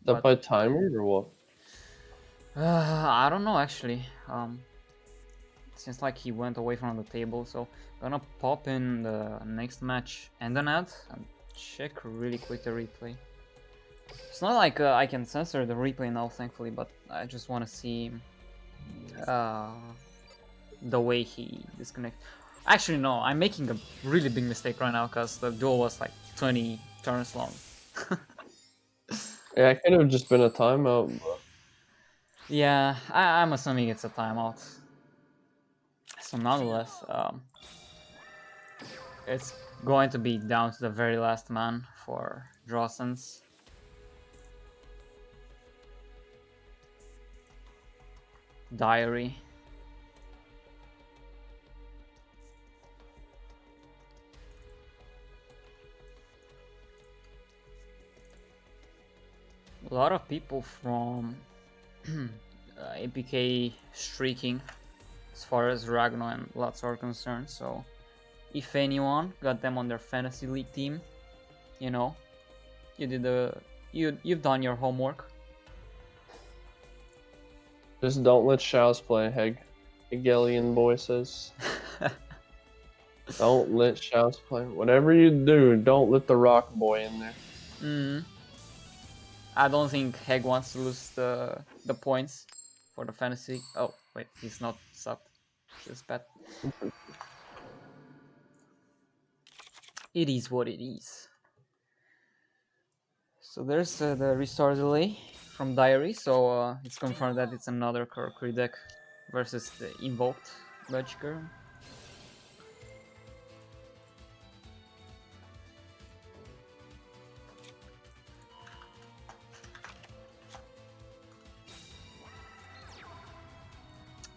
That by timer or what? I don't know actually. Seems like he went away from the table, so gonna pop in the next match and then add and check really quick the replay. It's not like I can censor the replay now, thankfully, but I just want to see the way he disconnected. Actually, no, I'm making a really big mistake right now because the duel was like 20 turns long. Yeah, it could have just been a timeout. But... Yeah, I'm assuming it's a timeout. So nonetheless, it's going to be down to the very last man for Draw Sense. Diary. A lot of people from APK streaking as far as Ragno and Lutz are concerned, so if anyone got them on their fantasy league team, you know, you've done your homework. Just don't let Shouse play, Hegelian boy says. Don't let Shouse play. Whatever you do, don't let the Rock boy in there. I don't think Heg wants to lose the points for the fantasy. Oh, wait, he's not subbed. Just bad. It is what it is. So there's the restart delay from Diary, so it's confirmed that it's another Karakuri deck versus the Invoked Magiker.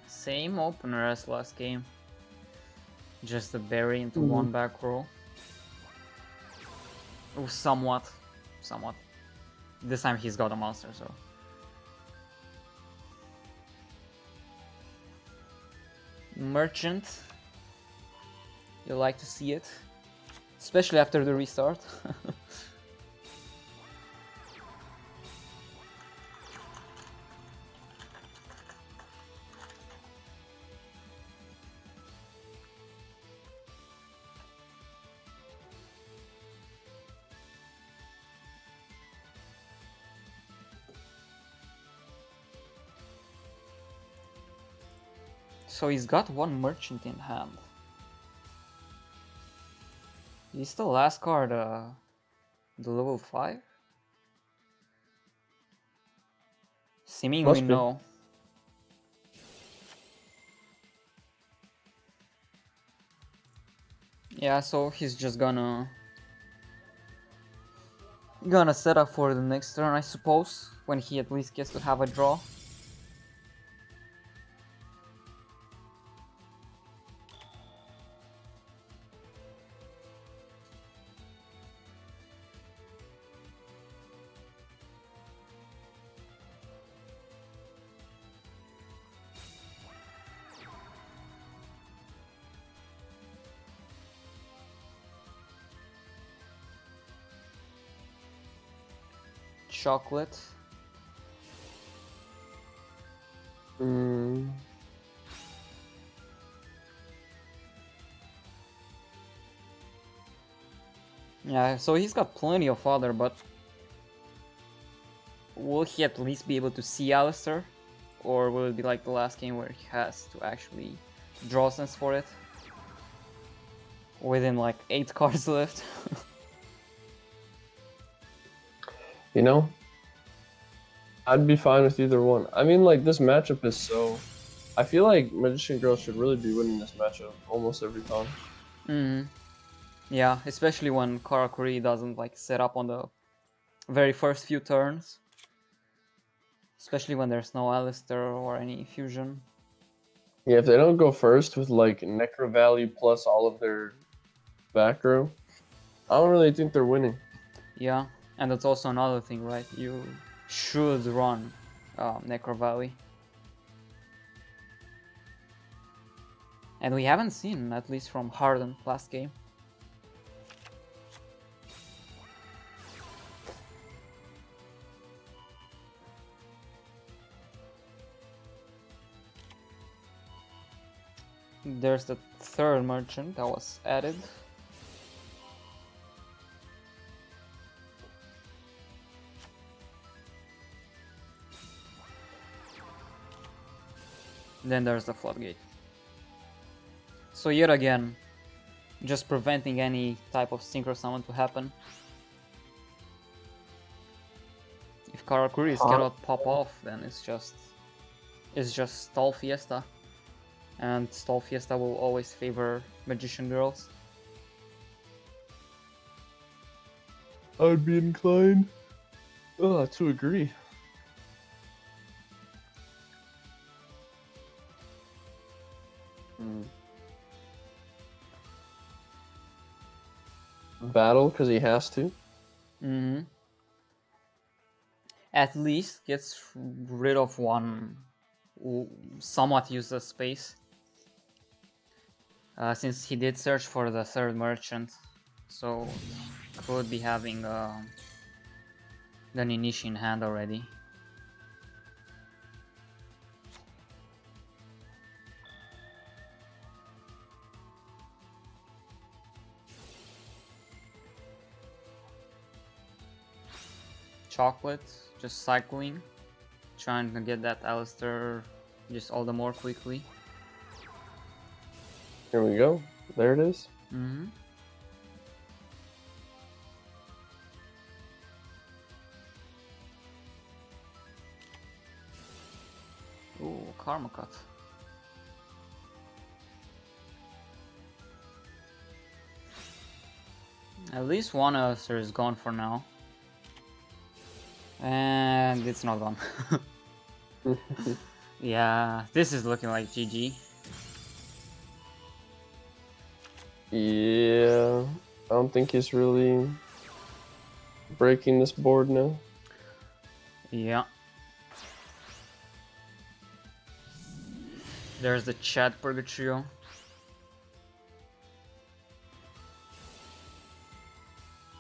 Same opener as last game. Just a berry into one back row. Oh, somewhat. This time he's got a monster, so. Merchant. You like to see it. Especially after the restart. So he's got one merchant in hand. Is the last card the level 5? Seemingly no. Yeah, so he's just gonna set up for the next turn, I suppose, when he at least gets to have a draw. Chocolate. Yeah, so he's got plenty of fodder, but will he at least be able to see Alistair? Or will it be like the last game where he has to actually draw sense for it? Within like 8 cards left. You know, I'd be fine with either one. I mean, like, this matchup is so... I feel like Magician Girl should really be winning this matchup almost every time. Yeah, especially when Karakuri doesn't like set up on the very first few turns. Especially when there's no Alistair or any fusion. Yeah, if they don't go first with like Necro Valley plus all of their back row, I don't really think they're winning. Yeah, and that's also another thing, right? You should run Necro Valley. And we haven't seen, at least from Harden last game. There's the third merchant that was added. Then there's the floodgate. So yet again, just preventing any type of synchro summon to happen. If Karakuris cannot pop off, then it's just Stall Fiesta. And Stall Fiesta will always favor Magician Girls. I would be inclined to agree. Battle because he has to. At least gets rid of one somewhat useless space. Since he did search for the third merchant, so could be having the Ninishi in hand already. Chocolate, just cycling, trying to get that Alistair just all the more quickly. Here we go. There it is. Karma Cut. At least one Ulcer is gone for now. And it's not gone. Yeah, this is looking like GG. Yeah, I don't think he's really breaking this board now. Yeah. There's the Chat Purgatrio.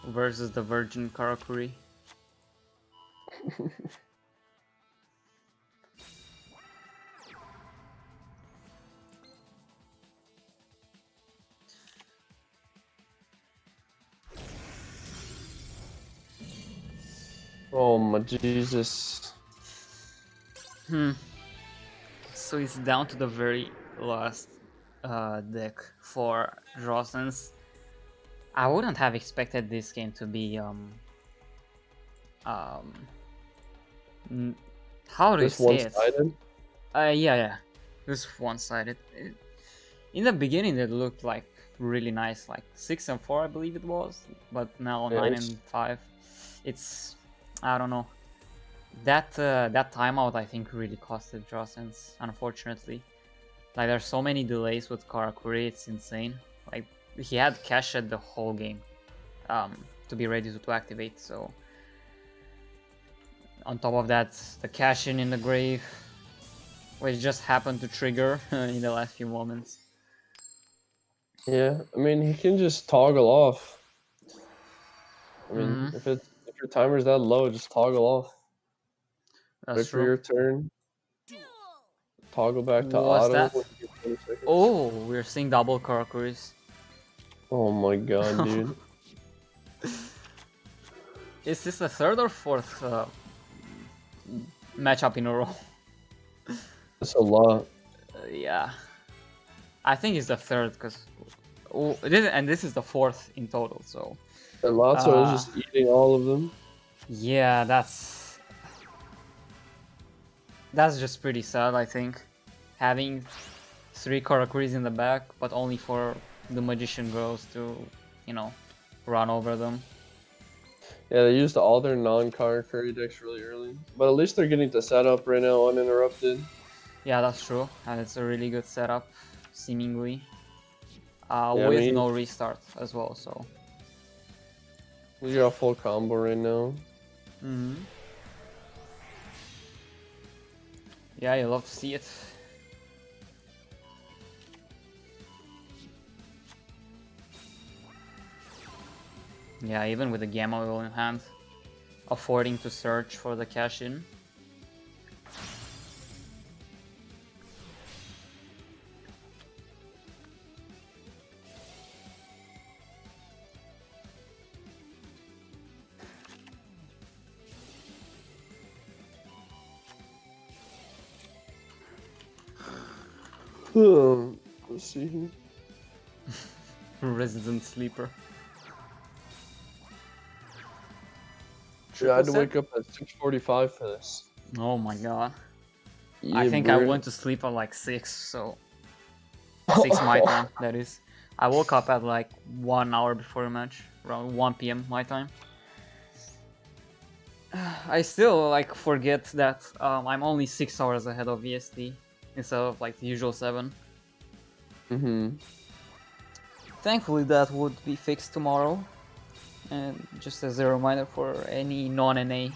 Versus the Virgin Karakuri. Oh my Jesus. So it's down to the very last deck for Drossens. I wouldn't have expected this game to be how do you This say it? one-sided? Yeah. This one-sided. In the beginning it looked like really nice, like 6 and 4 I believe it was, but now Yeah, 9 and 5. It's, I don't know. That timeout I think really costed Drossens, unfortunately. Like there's so many delays with Karakuri, it's insane. Like he had cash at the whole game to be ready to activate, so on top of that the cash in the grave, which just happened to trigger in the last few moments. Yeah, I mean he can just toggle off. I mean, if your timer's that low, just toggle off. That's Wait for true. your turn. Toggle back to What was auto. that? when you get 20 seconds. Oh, we're seeing double Karakuris. Oh my god, dude. Is this the third or fourth matchup in a row? That's a lot. Yeah, I think it's the third because, and this is the fourth in total. So And Lotso is just eating all of them. yeah, that's just pretty sad. I think having 3 Karakuris in the back, but only for the Magician Girls to, you know, run over them. Yeah, they used all their non-Karakuri decks really early. But at least they're getting the setup right now uninterrupted. Yeah, that's true, and it's a really good setup, seemingly, I with mean- no restart as well. So We got a full combo right now. yeah, you love to see it. Yeah, even with the Gamma Wheel in hand, affording to search for the cash in. Let's see here. Resident Sleeper. Yeah, I had to Triple wake up at 6:45 for this. Oh my god. Yeah, I think I bro. went to sleep at like 6, so 6 my time, that is. I woke up at like 1 hour before the match, around 1 p.m. my time. I still like forget that I'm only 6 hours ahead of VST instead of like the usual 7. Thankfully that would be fixed tomorrow. And just as a reminder for any non-NA,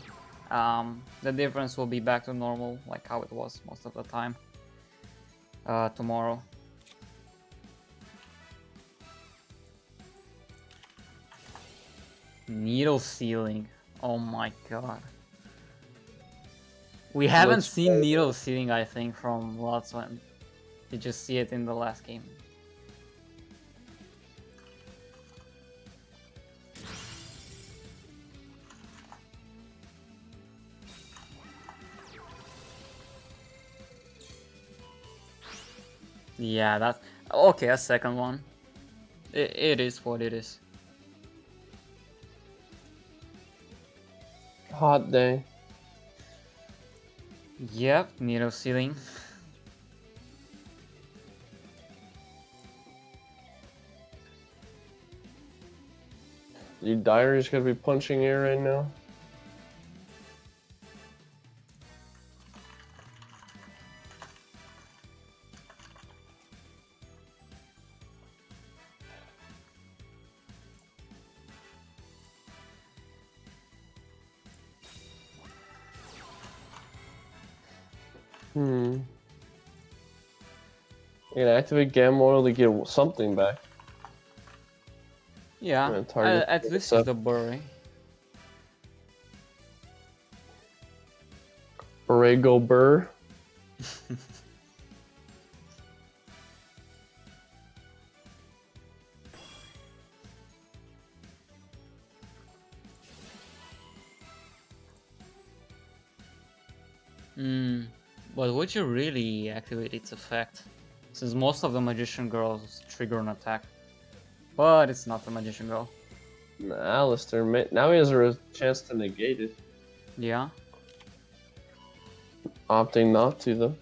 the difference will be back to normal, like how it was most of the time, tomorrow. Needle sealing, oh my god. We haven't Let's seen go. needle sealing, I think, from lots when you just see it in the last game. Yeah, that okay. A second one. It is what it is. Hot day. Yep, needle sealing. You Diary's gonna be punching air right now. You can activate Gamma Oil to get something back. Yeah, target at least stuff. it's the bury. Borrego Burr. But would you really activate its effect? Since most of the Magician Girls trigger an attack. But it's not the Magician Girl. Alistair, now he has a chance to negate it. Yeah. Opting not to, though.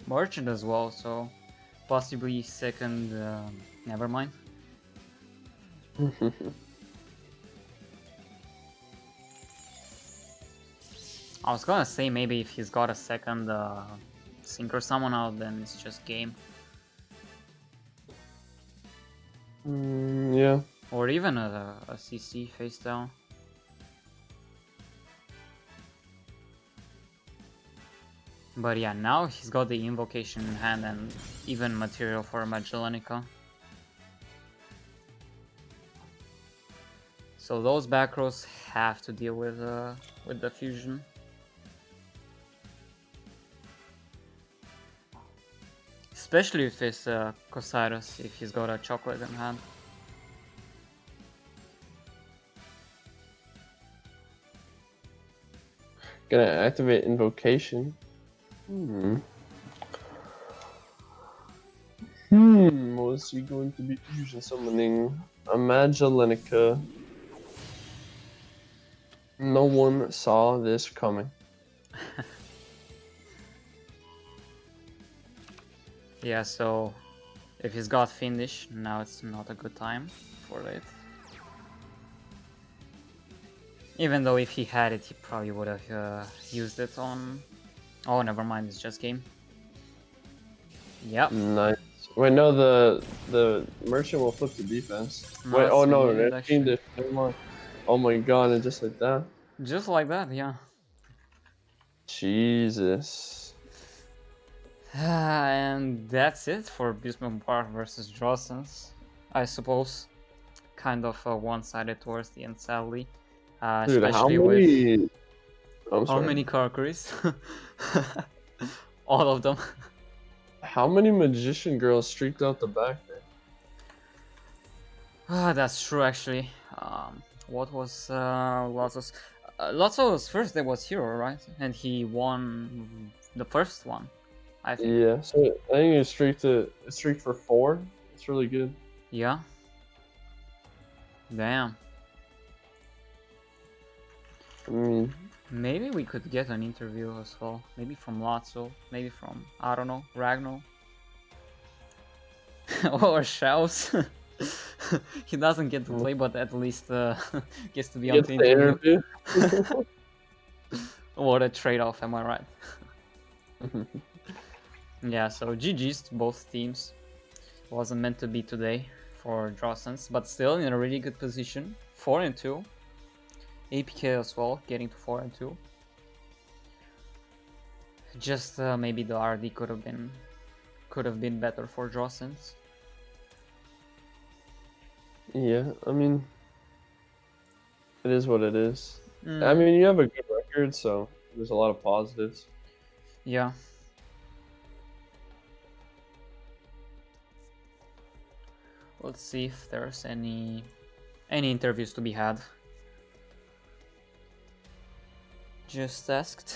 Merchant as well, so possibly second. Never mind. I was gonna say maybe if he's got a second Synchro Summon out, then it's just game. Yeah. Or even a CC face down. But yeah, now he's got the invocation in hand and even material for Magellanica. So those back rows have to deal with the fusion. Especially if it's Cosyrus, if he's got a chocolate in hand. Gonna activate invocation. Was he going to be fusion summoning a Magellanica? No one saw this coming. Yeah, so if he's got Fiendish, now it's not a good time for it. Even though if he had it, he probably would have used it on... Oh, never mind, it's just game. Yep. Nice. Wait, no, the merchant will flip the defense. No, Wait, oh it's no, muted, that actually. Fiendish. Never mind. Oh my god, and just like that. Just like that, yeah. Jesus. And that's it for Abusement Bar versus Drossens, I suppose. Kind of one-sided towards the end, sadly. Dude, Especially how many... with I'm how sorry. many Karkaris? All of them. How many magician girls streaked out the back there? That's true, actually. What was Lotso's? Lotso's first day was Hero, right? And he won the first one, I think. Yeah, so I think it streaked for 4. It's really good. Yeah. Damn. I mean, Maybe we could get an interview as well. Maybe from Lotso. Maybe from, I don't know, Ragno. Or Shaus. He doesn't get to play, but at least gets to be on get the the interview. interview. What a trade-off, am I right? Yeah, so GG's to both teams. Wasn't meant to be today for Drossens, but still in a really good position. 4-2. APK as well, getting to 4-2. Just maybe the RD could have been better for Drossens. Yeah, I mean, it is what it is. I mean, you have a good record, so there's a lot of positives. Yeah. Let's see if there's any interviews to be had. Just asked.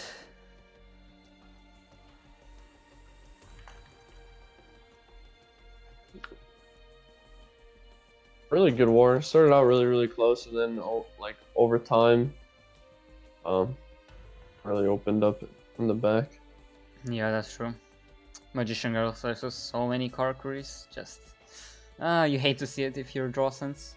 really good war. Started out really close, and then like over time, really opened up in the back. Yeah, that's true. Magician Girls versus so many Karkuris. Just you hate to see it if you're Drawsons.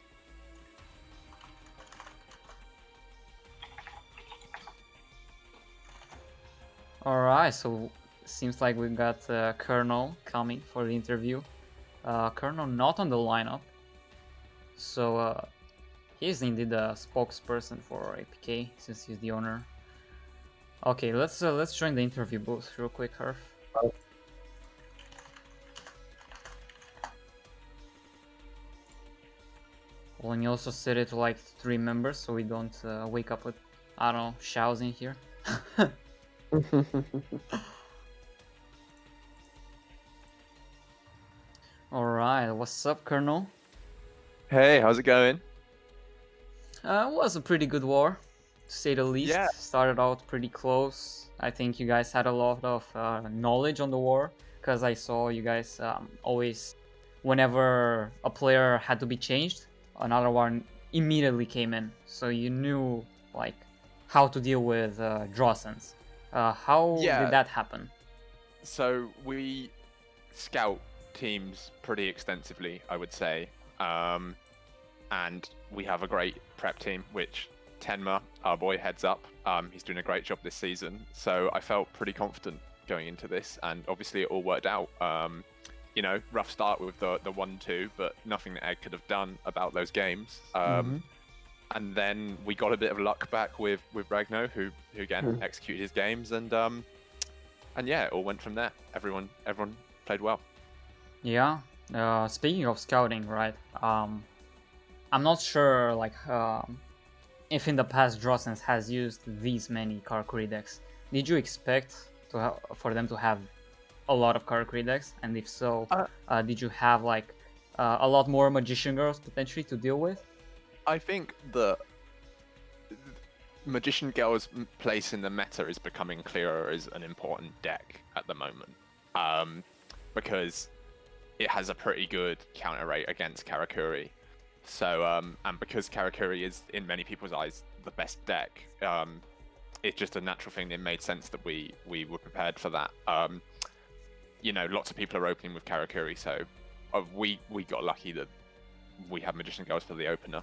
Alright, so seems like we've got Colonel coming for the interview. Colonel not on the lineup, so he's indeed a spokesperson for APK since he's the owner. Okay, let's join the interview booth real quick, herf. Well, and you also set it to like 3 members so we don't wake up with, I don't know, Shao's in here. Alright, what's up, Colonel? Hey, how's it going? It was a pretty good war, to say the least. Yeah. Started out pretty close. I think you guys had a lot of knowledge on the war, because I saw you guys always, whenever a player had to be changed, another one immediately came in. So you knew like how to deal with Drawsons. How Yeah. did that happen? So we scout teams pretty extensively, I would say. And we have a great prep team, which Tenma, our boy, heads up. He's doing a great job this season. So I felt pretty confident going into this, and obviously it all worked out. You know, rough start with the 1-2, but nothing that Egg could have done about those games. And then we got a bit of luck back with Ragno, who again executed his games, and yeah, it all went from there. Everyone played well. Yeah. Speaking of scouting, right? I'm not sure like if in the past Drawsons has used these many Karkuri decks. Did you expect for them to have a lot of Karkuri decks? And if so, did you have like a lot more Magician Girls potentially to deal with? I think the Magician Girl's place in the meta is becoming clearer as an important deck at the moment, because it has a pretty good counter rate against Karakuri. So, and because Karakuri is, in many people's eyes, the best deck, it's just a natural thing. It made sense that we were prepared for that. You know, lots of people are opening with Karakuri, so we got lucky that we had Magician Girls for the opener.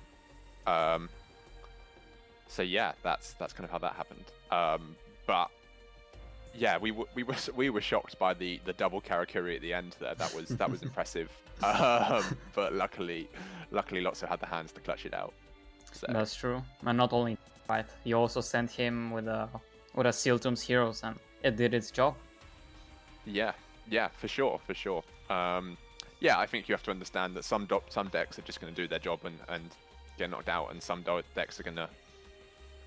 So yeah, that's kind of how that happened. But yeah, we were shocked by the double Karakuri at the end there. That was impressive. But luckily Lotso had the hands to clutch it out. So. That's true. And not only right, you also sent him with a Sealtomb's Heroes, and it did its job. Yeah, for sure. Yeah, I think you have to understand that some decks are just going to do their job and get knocked out, and some decks are going to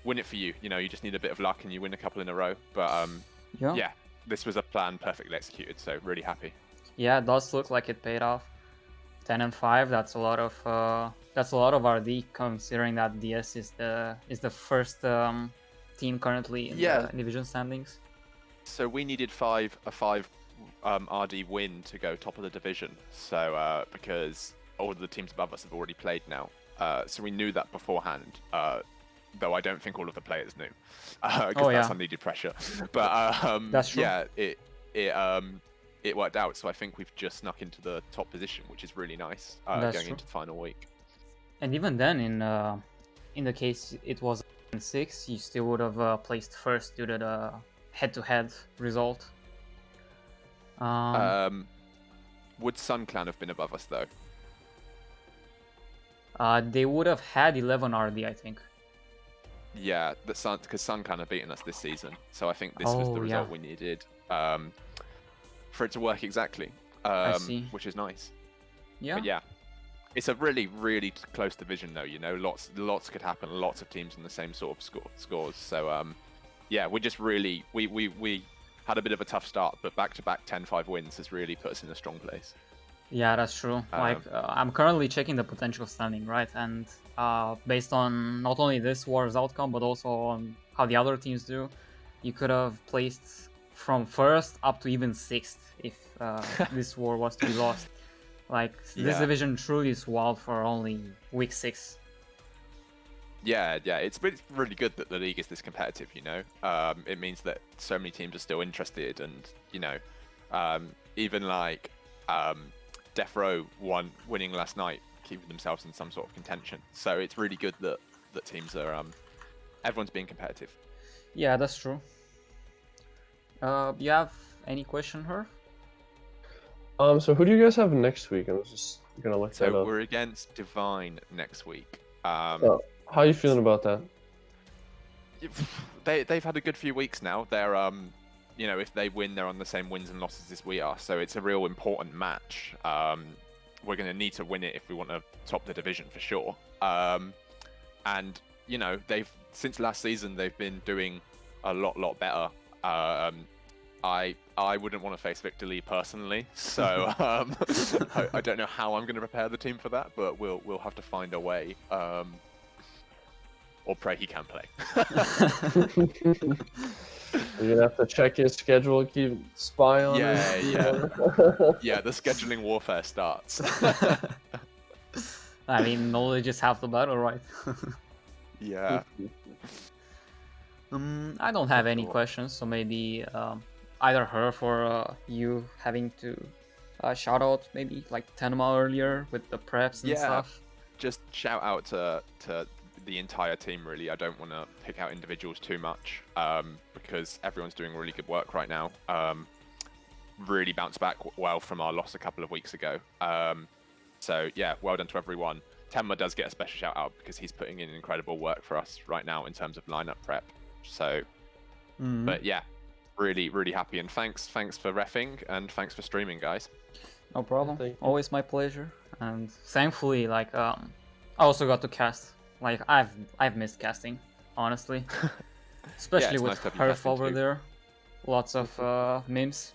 win it for you. You know, you just need a bit of luck and you win a couple in a row. But yeah, this was a plan perfectly executed, so really happy. Yeah, it does look like it paid off. 10 and 5. That's a lot of RD, considering that DS is the first team currently in the division standings. So we needed a 5 RD win to go top of the division. So because all of the teams above us have already played now, so we knew that beforehand. Though I don't think all of the players knew, because that's unneeded pressure. But that's true. Yeah, it worked out. So I think we've just snuck into the top position, which is really nice going into the final week. And even then, in the case it was 6, you still would have placed first due to the head-to-head result. Would Sun Clan have been above us though? They would have had 11 RD, I think. Yeah, because Sun Clan have beaten us this season, so I think this was the result we needed for it to work exactly. I see. Which is nice. Yeah. But yeah, it's a really close division though. You know, lots could happen. Lots of teams in the same sort of scores. So yeah, we just really we had a bit of a tough start, but back-to-back 10-5 wins has really put us in a strong place. Yeah, that's true. I'm currently checking the potential standing, right? And based on not only this war's outcome, but also on how the other teams do, you could have placed from first up to even 6th if this war was to be lost. Like this Yeah. division truly is wild for only week 6. Yeah, it's really good that the league is this competitive. You know, it means that so many teams are still interested, and you know, even like Death Row winning last night, keeping themselves in some sort of contention. So it's really good that teams are everyone's being competitive. Yeah, that's true. You have any question, her? So who do you guys have next week? I was just gonna look that So up. we're against Divine next week. Oh, how are you feeling about that? They've had a good few weeks now. They're you know, if they win, they're on the same wins and losses as we are. So it's a real important match. We're going to need to win it if we want to top the division for sure. And you know, since last season they've been doing a lot better. I wouldn't want to face Victor Lee personally, so I don't know how I'm going to prepare the team for that, but we'll have to find a way. Or pray he can play. You're gonna have to check his schedule, keep spy on him. Yeah. The scheduling warfare starts. I mean, knowledge is half the battle, right? Yeah. I don't have any Sure. questions, so maybe either her for you having to shout out maybe like Tenma earlier with the preps and Yeah. stuff. Just shout out to the entire team, really. I don't want to pick out individuals too much because everyone's doing really good work right now. Really bounced back well from our loss a couple of weeks ago. So yeah, well done to everyone. Tenma does get a special shout out because he's putting in incredible work for us right now in terms of lineup prep. So, but yeah, really happy, and thanks for reffing and thanks for streaming, guys. No problem. Thank you. Always my pleasure. And thankfully, like I also got to cast. Like I've missed casting, honestly. Especially it's with nice to have you herf casting over too. there. Lots of memes.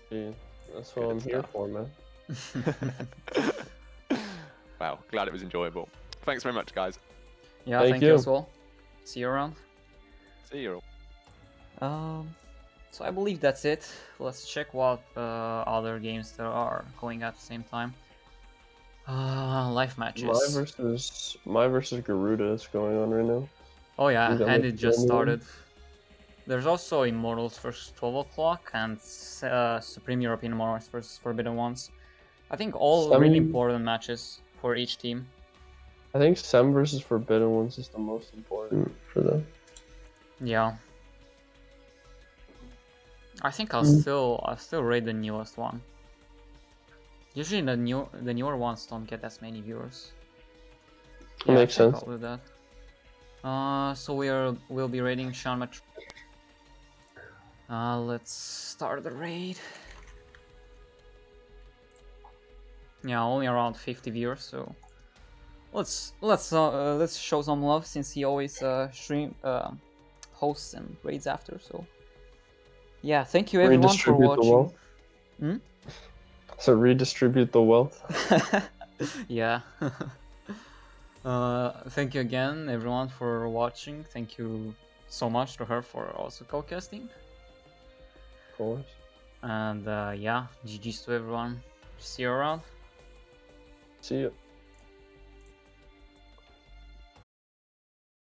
Yeah, that's what Good I'm here stuff. for, man. Wow, glad it was enjoyable. Thanks very much, guys. Yeah, Thank thank you you. as well. See you around. See you all. So I believe that's it. Let's check what other games there are going at the same time. Live matches. My versus Garuda is going on right now. Oh yeah, Is that and what it just you're doing? started. There's also Immortals versus 12 o'clock and Supreme European Monarchs versus Forbidden Ones. I think all really Some- important matches for each team. I think Sem versus Forbidden Ones is the most important for them. Yeah. I think I'll still rate the newest one. Usually the newer ones don't get as many viewers. That makes I think sense. I'll do that. So we'll be raiding Sean Match. Let's start the raid. Yeah, only around 50 viewers, so let's show some love since he always hosts and raids after. So yeah, thank you everyone for Redistribute the watching. wealth. So redistribute the wealth. Yeah. Thank you again, everyone, for watching. Thank you so much to her for also co-casting. Of course. And yeah, GG's to everyone. See you around. See you.